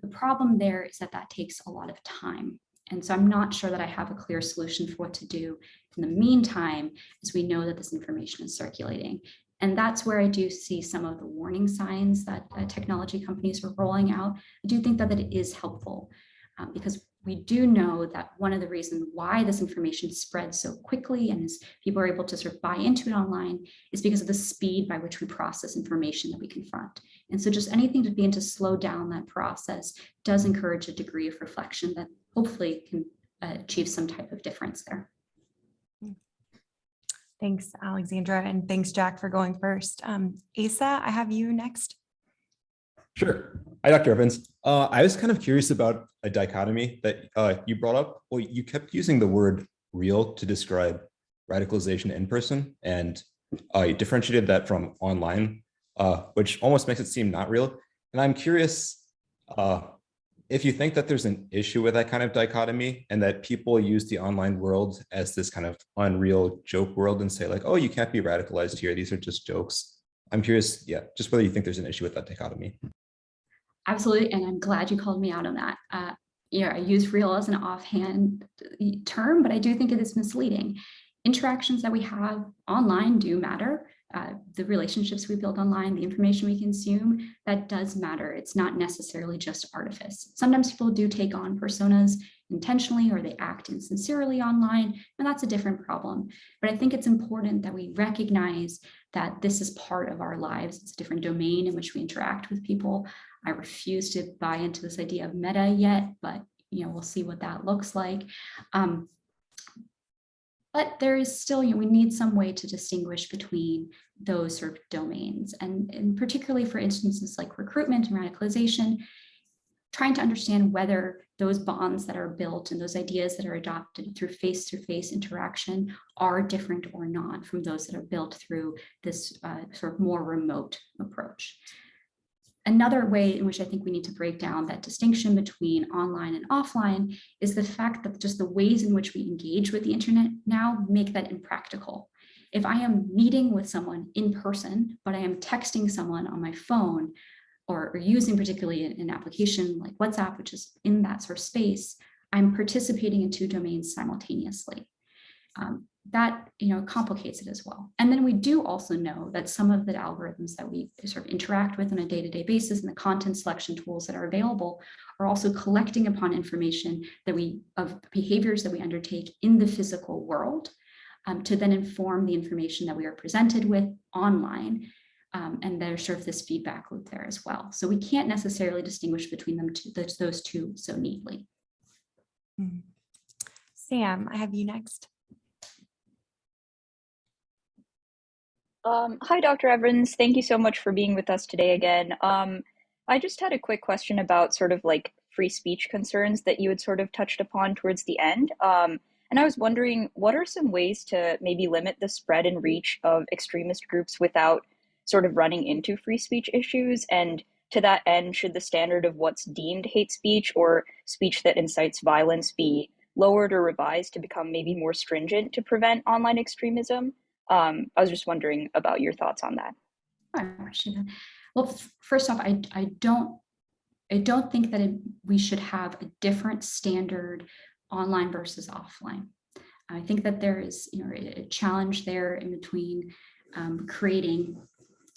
The problem there is that takes a lot of time. And so I'm not sure that I have a clear solution for what to do in the meantime, as we know that this information is circulating. And that's where I do see some of the warning signs that technology companies are rolling out. I do think that it is helpful because we do know that one of the reasons why this information spreads so quickly and as people are able to sort of buy into it online is because of the speed by which we process information that we confront. And so just anything to begin to slow down that process does encourage a degree of reflection that hopefully can achieve some type of difference there. Thanks, Alexandra, and thanks, Jack, for going first. Asa, I have you next. Sure. Hi, Dr. Evans. I was kind of curious about a dichotomy that you brought up. Well, you kept using the word real to describe radicalization in person, and you differentiated that from online, which almost makes it seem not real. And I'm curious if you think that there's an issue with that kind of dichotomy and that people use the online world as this kind of unreal joke world and say like, oh, you can't be radicalized here. These are just jokes. I'm curious, just whether you think there's an issue with that dichotomy. Absolutely, and I'm glad you called me out on that. I use real as an offhand term, but I do think it is misleading. Interactions that we have online do matter. The relationships we build online, the information we consume, that does matter. It's not necessarily just artifice. Sometimes people do take on personas intentionally or they act insincerely online, and that's a different problem. But I think it's important that we recognize that this is part of our lives. It's a different domain in which we interact with people. I refuse to buy into this idea of meta yet, but we'll see what that looks like. But there is still, we need some way to distinguish between those sort of domains. And particularly for instances like recruitment and radicalization, trying to understand whether those bonds that are built and those ideas that are adopted through face-to-face interaction are different or not from those that are built through this sort of more remote approach. Another way in which I think we need to break down that distinction between online and offline is the fact that just the ways in which we engage with the internet now make that impractical. If I am meeting with someone in person, but I am texting someone on my phone or using particularly an application like WhatsApp, which is in that sort of space, I'm participating in two domains simultaneously. That complicates it as well. And then we do also know that some of the algorithms that we sort of interact with on a day-to-day basis and the content selection tools that are available are also collecting upon information of behaviors that we undertake in the physical world to then inform the information that we are presented with online. And there's sort of this feedback loop there as well. So we can't necessarily distinguish between those two so neatly. Sam, I have you next. Hi, Dr. Evans. Thank you so much for being with us today again. I just had a quick question about sort of like free speech concerns that you had sort of touched upon towards the end. And I was wondering, what are some ways to maybe limit the spread and reach of extremist groups without sort of running into free speech issues? And to that end, should the standard of what's deemed hate speech or speech that incites violence be lowered or revised to become maybe more stringent to prevent online extremism? I was just wondering about your thoughts on that. Well, first off, I don't think that we should have a different standard online versus offline. I think that there is a challenge there in between creating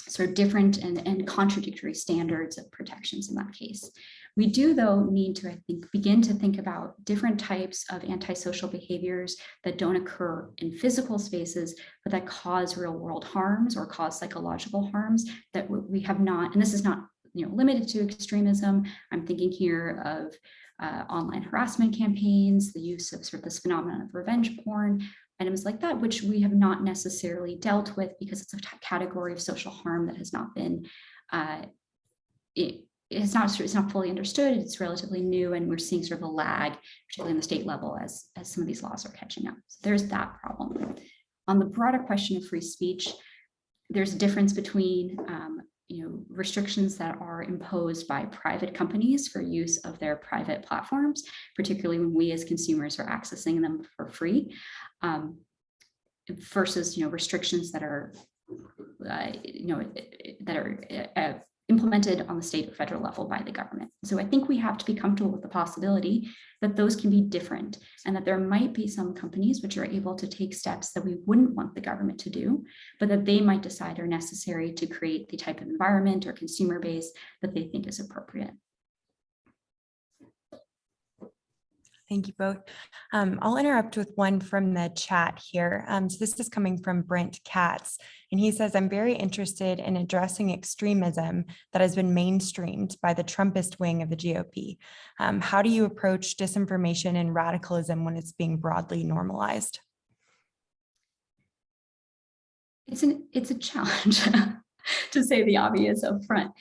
sort of different and contradictory standards of protections in that case. We do, though, need to, I think, begin to think about different types of antisocial behaviors that don't occur in physical spaces, but that cause real world harms or cause psychological harms that we have not, and this is not limited to extremism. I'm thinking here of online harassment campaigns, the use of sort of this phenomenon of revenge porn, items like that, which we have not necessarily dealt with because it's a category of social harm that has not been, it's not fully understood. It's relatively new, and we're seeing sort of a lag, particularly on the state level, as some of these laws are catching up. So there's that problem. On the broader question of free speech, there's a difference between restrictions that are imposed by private companies for use of their private platforms, particularly when we as consumers are accessing them for free, versus restrictions that are implemented on the state or federal level by the government. So I think we have to be comfortable with the possibility that those can be different, and that there might be some companies which are able to take steps that we wouldn't want the government to do, but that they might decide are necessary to create the type of environment or consumer base that they think is appropriate. Thank you both. I'll interrupt with one from the chat here. So this is coming from Brent Katz, and he says, I'm very interested in addressing extremism that has been mainstreamed by the Trumpist wing of the GOP. How do you approach disinformation and radicalism when it's being broadly normalized? It's a challenge, to say the obvious up front.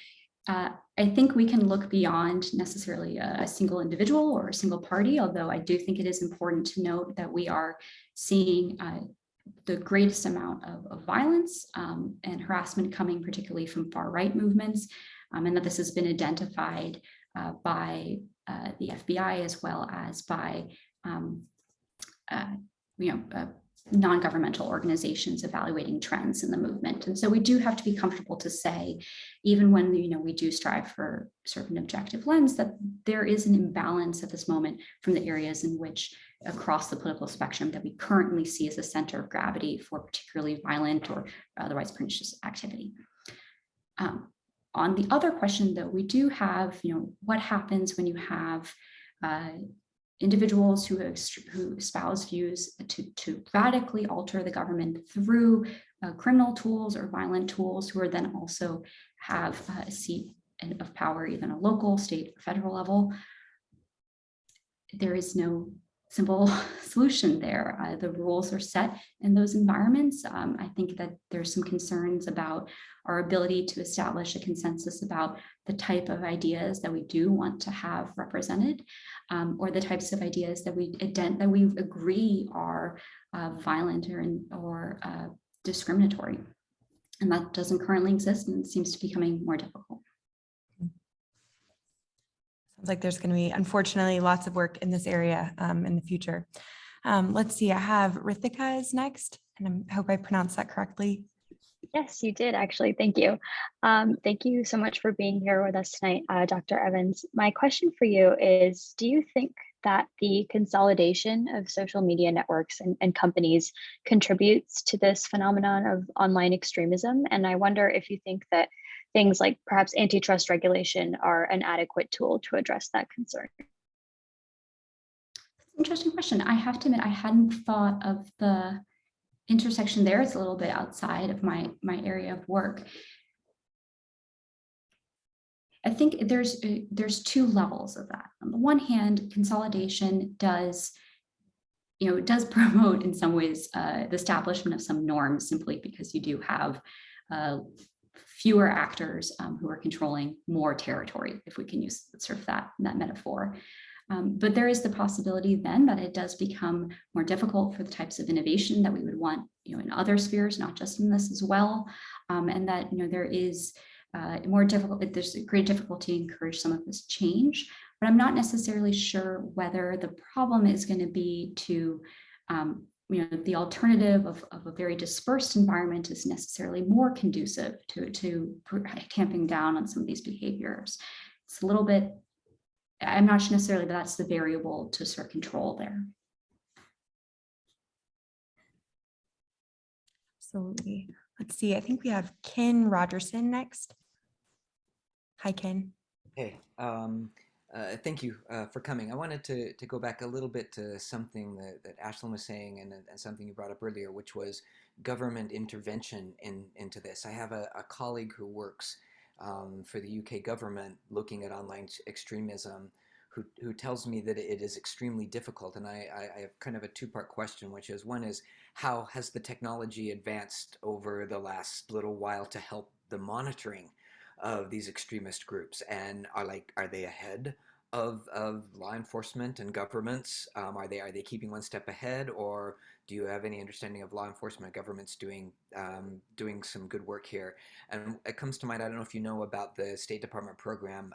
I think we can look beyond necessarily a single individual or a single party, although I do think it is important to note that we are seeing the greatest amount of violence and harassment coming particularly from far-right movements, and that this has been identified by the FBI as well as by non-governmental organizations evaluating trends in the movement. And so we do have to be comfortable to say, even when we do strive for sort of an objective lens, that there is an imbalance at this moment from the areas in which across the political spectrum that we currently see as a center of gravity for particularly violent or otherwise pernicious activity. On the other question, though, we do have, what happens when you have individuals who espouse views to radically alter the government through criminal tools or violent tools, who are then also have a seat of power, either on a local, state, or federal level. There is no simple solution there. The rules are set in those environments. I think that there's some concerns about our ability to establish a consensus about the type of ideas that we do want to have represented, or the types of ideas that we agree are violent or discriminatory. And that doesn't currently exist, and it seems to be becoming more difficult. Sounds like there's going to be, unfortunately, lots of work in this area in the future. Let's see, I have Rithika is next, and I hope I pronounced that correctly. Yes, you did actually. Thank you. Thank you so much for being here with us tonight, Dr. Evans. My question for you is, do you think that the consolidation of social media networks and companies contributes to this phenomenon of online extremism? And I wonder if you think that things like perhaps antitrust regulation are an adequate tool to address that concern. Interesting question. I have to admit, I hadn't thought of the intersection there. It's a little bit outside of my area of work. I think there's two levels of that. On the one hand, consolidation does promote in some ways the establishment of some norms, simply because you do have fewer actors who are controlling more territory, if we can use sort of that metaphor. But there is the possibility then that it does become more difficult for the types of innovation that we would want, in other spheres, not just in this as well, and that there is more difficult. There's a great difficulty to encourage some of this change. But I'm not necessarily sure whether the problem is going to be to the alternative of a very dispersed environment is necessarily more conducive to tamping down on some of these behaviors. It's a little bit. I'm not sure necessarily that that's the variable to sort of control there. Absolutely. Let's see. I think we have Ken Rogerson next. Hi, Ken. Hey, thank you for coming. I wanted to go back a little bit to something that Ashlyn was saying and something you brought up earlier, which was government intervention into this. I have a colleague who works for the UK government looking at online extremism, who tells me that it is extremely difficult. And I have kind of a two-part question, which is, one is, how has the technology advanced over the last little while to help the monitoring of these extremist groups? And are they ahead of law enforcement and governments? Are they keeping one step ahead, or do you have any understanding of law enforcement governments doing some good work here? And it comes to mind, I don't know if you know about the State Department program,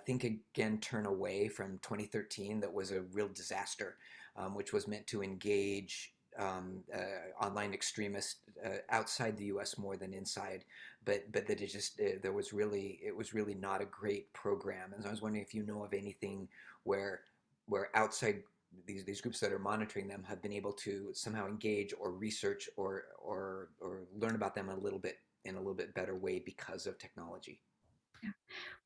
Think Again, Turn Away, from 2013, that was a real disaster, which was meant to engage online extremists outside the U.S. more than inside, but that it was really not a great program. And so I was wondering if you know of anything where outside these groups that are monitoring them have been able to somehow engage or research or learn about them in a little bit better way because of technology. Yeah.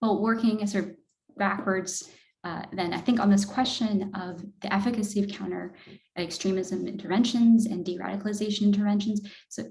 Well, working sort of backwards, then I think on this question of the efficacy of counter extremism interventions and de-radicalization interventions. So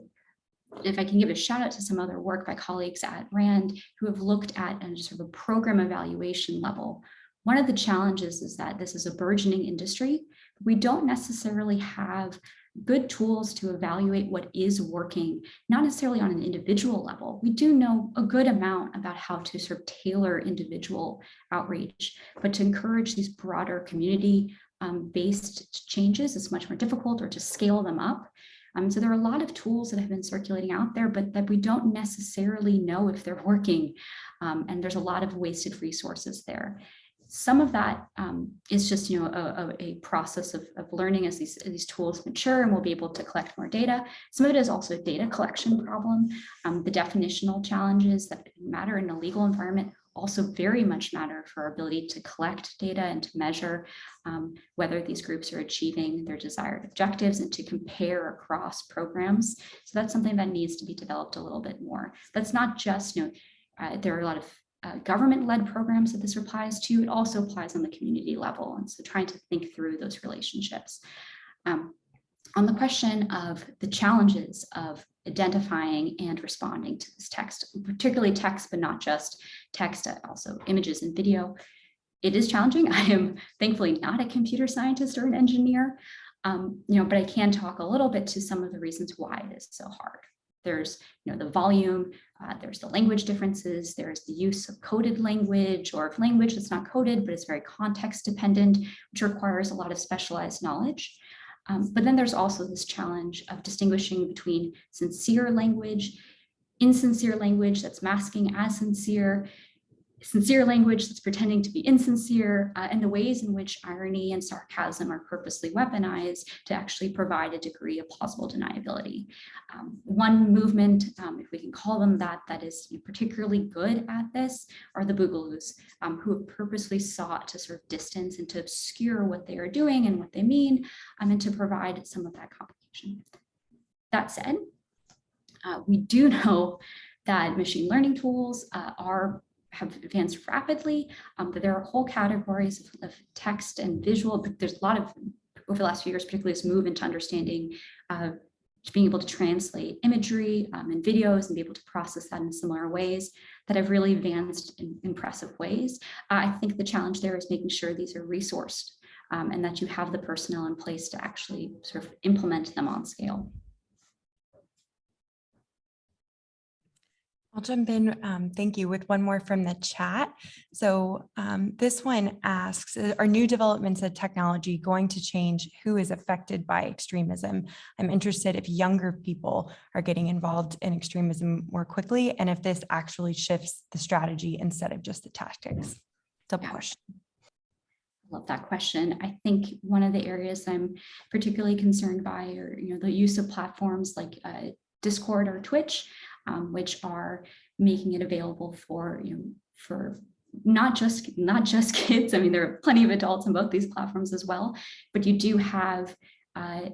if I can give a shout out to some other work by colleagues at RAND who have looked at sort of a program evaluation level. One of the challenges is that this is a burgeoning industry. We don't necessarily have good tools to evaluate what is working, not necessarily on an individual level. We do know a good amount about how to sort of tailor individual outreach, but to encourage these broader community-based changes is much more difficult, or to scale them up. So there are a lot of tools that have been circulating out there, but that we don't necessarily know if they're working. And there's a lot of wasted resources there. Some of that is just a process of learning as these tools mature, and we'll be able to collect more data. Some of it is also a data collection problem. The definitional challenges that matter in a legal environment also very much matter for our ability to collect data and to measure whether these groups are achieving their desired objectives, and to compare across programs. So that's something that needs to be developed a little bit more. That's not just, there are a lot of government-led programs that this applies to. It also applies on the community level. And so trying to think through those relationships. On the question of the challenges of identifying and responding to this text, particularly text, but not just text, also images and video, it is challenging. I am thankfully not a computer scientist or an engineer, but I can talk a little bit to some of the reasons why it is so hard. There's, the volume, there's the language differences, there's the use of coded language or language that's not coded, but it's very context dependent, which requires a lot of specialized knowledge. But then there's also this challenge of distinguishing between sincere language, insincere language that's masking as sincere language that's pretending to be insincere, and the ways in which irony and sarcasm are purposely weaponized to actually provide a degree of plausible deniability. One movement, if we can call them that is particularly good at this are the Boogaloos, who have purposely sought to sort of distance and to obscure what they are doing and what they mean, and to provide some of that complication. That said, we do know that machine learning tools have advanced rapidly, that there are whole categories of text and visual, but there's a lot of, over the last few years, particularly this move into understanding, being able to translate imagery and videos and be able to process that in similar ways that have really advanced in impressive ways. I think the challenge there is making sure these are resourced and that you have the personnel in place to actually sort of implement them on scale. I'll jump in, thank you, with one more from the chat. So this one asks, are new developments of technology going to change who is affected by extremism? I'm interested if younger people are getting involved in extremism more quickly and if this actually shifts the strategy instead of just the tactics. Double question. I love that question. I think one of the areas I'm particularly concerned by are the use of platforms like Discord or Twitch, which are making it available for not just kids. I mean, there are plenty of adults on both these platforms as well, but you do have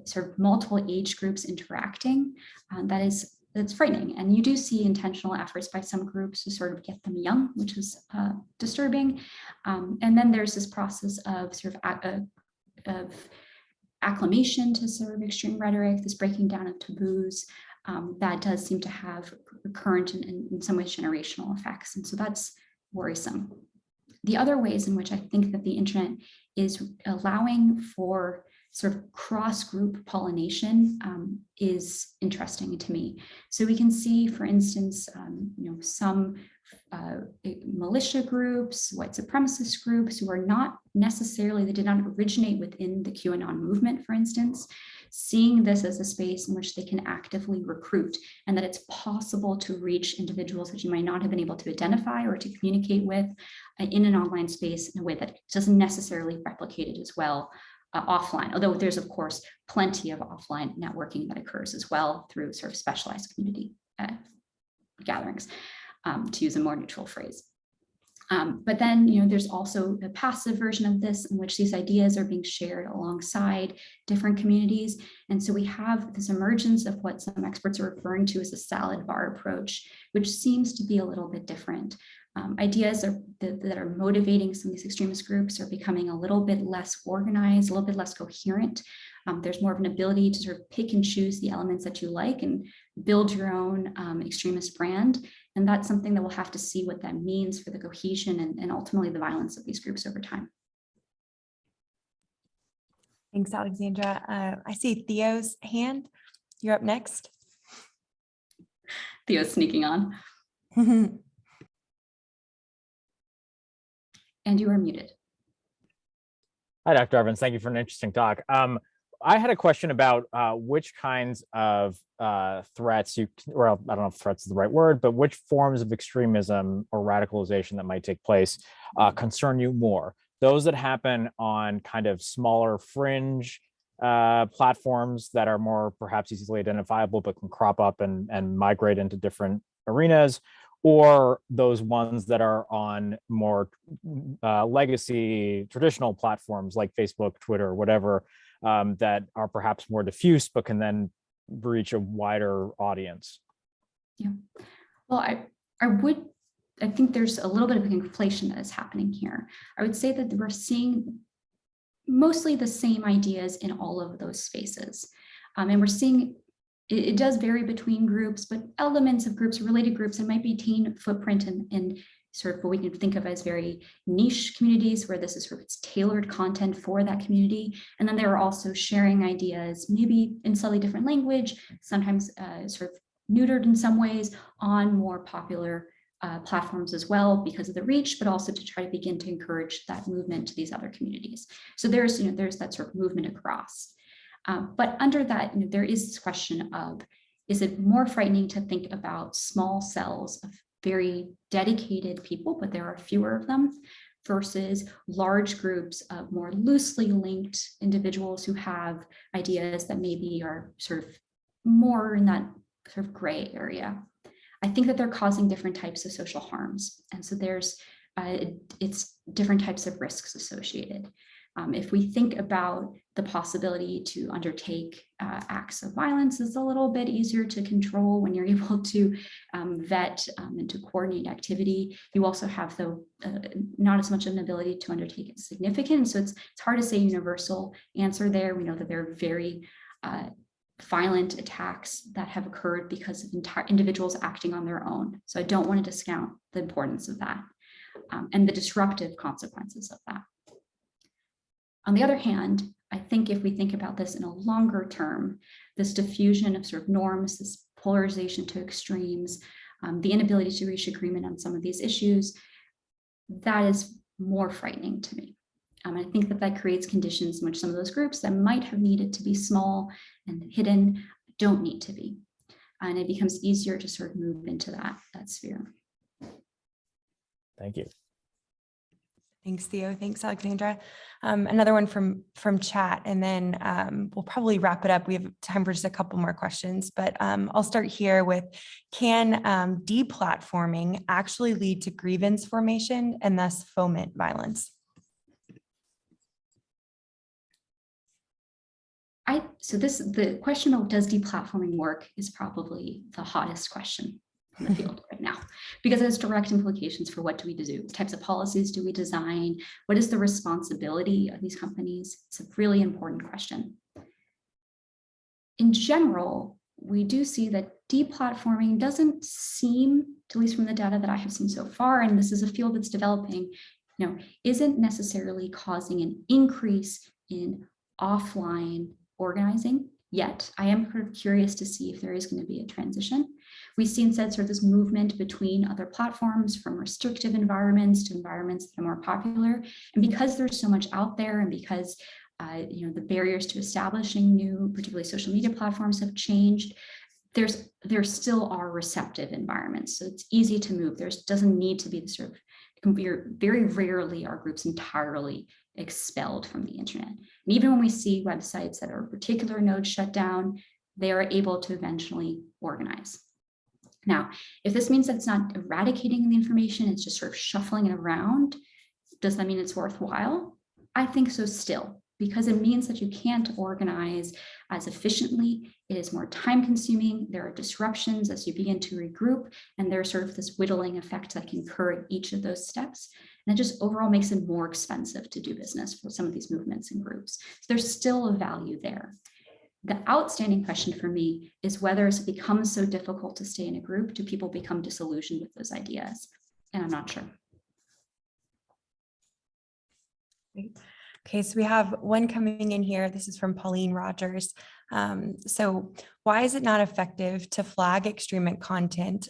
sort of multiple age groups interacting. That's frightening, and you do see intentional efforts by some groups to sort of get them young, which is disturbing. And then there's this process of sort of acclimation to sort of extreme rhetoric, this breaking down of taboos. That does seem to have recurrent and in some ways generational effects. And so that's worrisome. The other ways in which I think that the internet is allowing for sort of cross-group pollination is interesting to me. So we can see, for instance, some militia groups, white supremacist groups who are not necessarily, they did not originate within the QAnon movement, for instance, seeing this as a space in which they can actively recruit, and that it's possible to reach individuals that you might not have been able to identify or to communicate with in an online space in a way that doesn't necessarily replicate it as well offline, although there's of course plenty of offline networking that occurs as well through sort of specialized community gatherings, to use a more neutral phrase. But then, there's also a passive version of this in which these ideas are being shared alongside different communities. And so we have this emergence of what some experts are referring to as a salad bar approach, which seems to be a little bit different. Ideas that are motivating some of these extremist groups are becoming a little bit less organized, a little bit less coherent. There's more of an ability to sort of pick and choose the elements that you like and build your own extremist brand. And that's something that we'll have to see what that means for the cohesion and ultimately the violence of these groups over time. Thanks, Alexandra. I see Theo's hand. You're up next. Theo's sneaking on. And you are muted. Hi, Dr. Evans. Thank you for an interesting talk. I had a question about which kinds of threats or I don't know if threats is the right word, but which forms of extremism or radicalization that might take place concern you more? Those that happen on kind of smaller fringe platforms that are more perhaps easily identifiable, but can crop up and migrate into different arenas, or those ones that are on more legacy traditional platforms like Facebook, Twitter, whatever, that are perhaps more diffuse, but can then reach a wider audience? Yeah, well, I think there's a little bit of a conflation that is happening here. I would say that we're seeing mostly the same ideas in all of those spaces. And we're seeing it does vary between groups, but elements of groups, related groups, and might maintain footprint and sort of what we can think of as very niche communities where this is sort of tailored content for that community. And then there are also sharing ideas, maybe in slightly different language, sometimes sort of neutered in some ways on more popular platforms as well because of the reach, but also to try to begin to encourage that movement to these other communities. So there's that sort of movement across. But under that, there is this question of, is it more frightening to think about small cells of very dedicated people, but there are fewer of them, versus large groups of more loosely linked individuals who have ideas that maybe are sort of more in that sort of gray area? I think that they're causing different types of social harms. And so there's, it's different types of risks associated. If we think about the possibility to undertake acts of violence, it's a little bit easier to control when you're able to vet and to coordinate activity. You also have not as much an ability to undertake it significant. So it's hard to say universal answer there. We know that there are very violent attacks that have occurred because of individuals acting on their own. So I don't want to discount the importance of that and the disruptive consequences of that. On the other hand, I think if we think about this in a longer term, this diffusion of sort of norms, this polarization to extremes, the inability to reach agreement on some of these issues, that is more frightening to me. I think that creates conditions in which some of those groups that might have needed to be small and hidden don't need to be. And it becomes easier to sort of move into that sphere. Thank you. Thanks, Theo. Thanks, Alexandra. Another one from chat, and then we'll probably wrap it up. We have time for just a couple more questions, but I'll start here with, can deplatforming actually lead to grievance formation and thus foment violence? So the question of does deplatforming work is probably the hottest question in the field right now, because it has direct implications for what do we do? What types of policies do we design? What is the responsibility of these companies? It's a really important question. In general, we do see that deplatforming doesn't seem, at least from the data that I have seen so far, and this is a field that's developing, isn't necessarily causing an increase in offline organizing yet. I am kind of curious to see if there is going to be a transition. We've seen sort of this movement between other platforms, from restrictive environments to environments that are more popular. And because there's so much out there, and because the barriers to establishing new, particularly social media platforms, have changed, there still are receptive environments. So it's easy to move. There doesn't need to be the sort of, very rarely are groups entirely expelled from the internet. And even when we see websites that are particular nodes shut down, they are able to eventually organize. Now, if this means that it's not eradicating the information, it's just sort of shuffling it around, does that mean it's worthwhile? I think so still, because it means that you can't organize as efficiently. It is more time consuming. There are disruptions as you begin to regroup, and there's sort of this whittling effect that can occur at each of those steps. And it just overall makes it more expensive to do business for some of these movements and groups. So there's still a value there. The outstanding question for me is whether as it becomes so difficult to stay in a group, do people become disillusioned with those ideas? And I'm not sure. Okay, so we have one coming in here. This is from Pauline Rogers. So why is it not effective to flag extremist content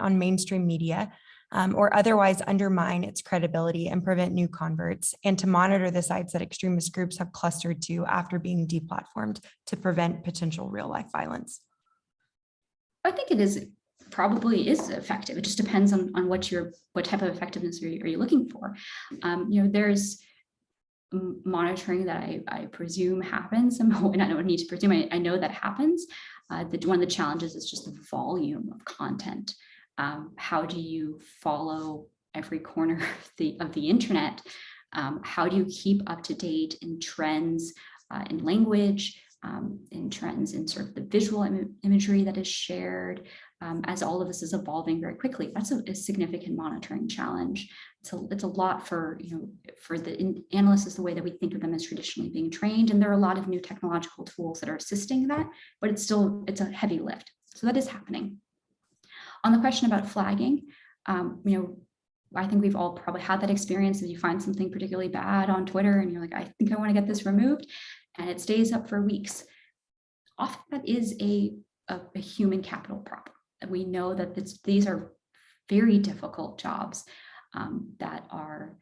on mainstream media, or otherwise undermine its credibility and prevent new converts, and to monitor the sites that extremist groups have clustered to after being deplatformed to prevent potential real-life violence? I think it probably is effective. It just depends on what type of effectiveness are you looking for. There's monitoring that I presume happens, and I don't need to presume, I know that happens. One of the challenges is just the volume of content. How do you follow every corner of the internet? How do you keep up to date in trends in language, in trends in sort of the visual imagery that is shared, as all of this is evolving very quickly? That's a significant monitoring challenge. It's a lot for the analysts, is the way that we think of them as traditionally being trained, and there are a lot of new technological tools that are assisting that, but it's a heavy lift. So that is happening. On the question about flagging, I think we've all probably had that experience. If you find something particularly bad on Twitter and you're like, I think I want to get this removed, and it stays up for weeks. Often that is a human capital problem. We know that these are very difficult jobs that are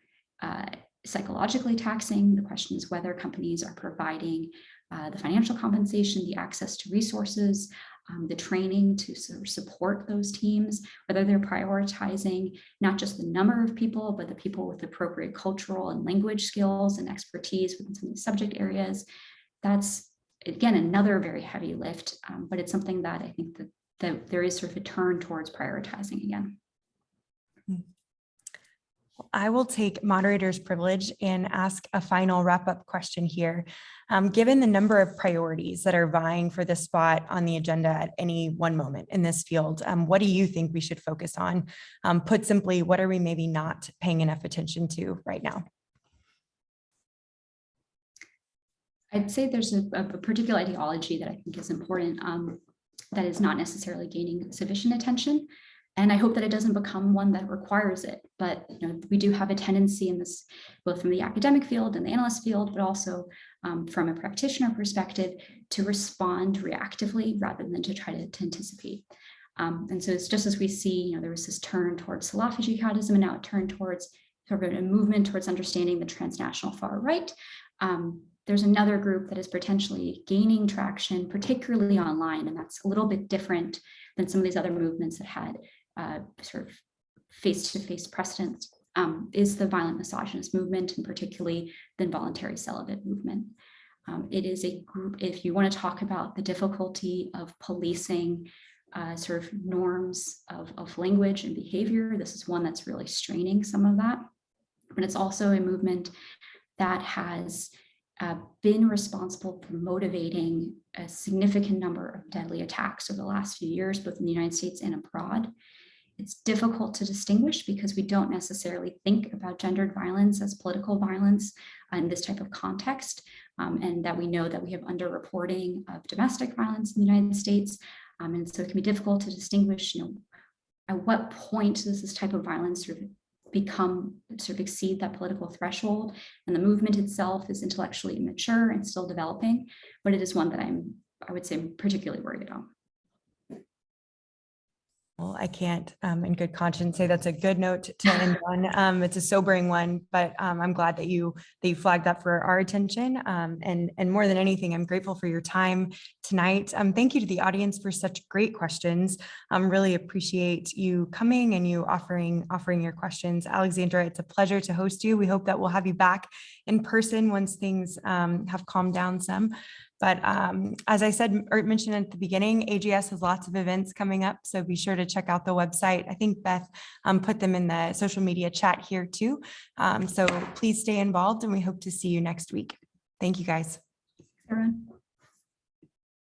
psychologically taxing. The question is whether companies are providing the financial compensation, the access to resources, the training to sort of support those teams, whether they're prioritizing not just the number of people, but the people with appropriate cultural and language skills and expertise within some of these subject areas. That's, again, another very heavy lift, but it's something that I think that there is sort of a turn towards prioritizing again. I will take moderator's privilege and ask a final wrap-up question here. Given the number of priorities that are vying for the spot on the agenda at any one moment in this field, what do you think we should focus on? Put simply, what are we maybe not paying enough attention to right now? I'd say there's a particular ideology that I think is important that is not necessarily gaining sufficient attention. And I hope that it doesn't become one that requires it. But we do have a tendency in this, both from the academic field and the analyst field, but also from a practitioner perspective, to respond reactively rather than to try to anticipate. And so it's just as we see, there was this turn towards Salafi jihadism, and now a turn towards sort of a movement towards understanding the transnational far right. There's another group that is potentially gaining traction, particularly online, and that's a little bit different than some of these other movements that had sort of face-to-face precedence, is the violent misogynist movement, and particularly the involuntary celibate movement. It is a group, if you want to talk about the difficulty of policing sort of norms of language and behavior, this is one that's really straining some of that. But it's also a movement that has been responsible for motivating a significant number of deadly attacks over the last few years, both in the United States and abroad. It's difficult to distinguish because we don't necessarily think about gendered violence as political violence in this type of context, and that we know that we have underreporting of domestic violence in the United States. And so it can be difficult to distinguish, at what point does this type of violence sort of exceed that political threshold. And the movement itself is intellectually immature and still developing, but it is one that I would say, particularly worried about. Well, I can't in good conscience say that's a good note to end on. It's a sobering one, but I'm glad that you flagged that for our attention. And more than anything, I'm grateful for your time tonight. Thank you to the audience for such great questions. Really appreciate you coming and you offering your questions. Alexandra, it's a pleasure to host you. We hope that we'll have you back in person once things have calmed down some. But as I said or mentioned at the beginning, AGS has lots of events coming up, so be sure to check out the website. I think Beth put them in the social media chat here too. So please stay involved, and we hope to see you next week. Thank you, guys. Everyone.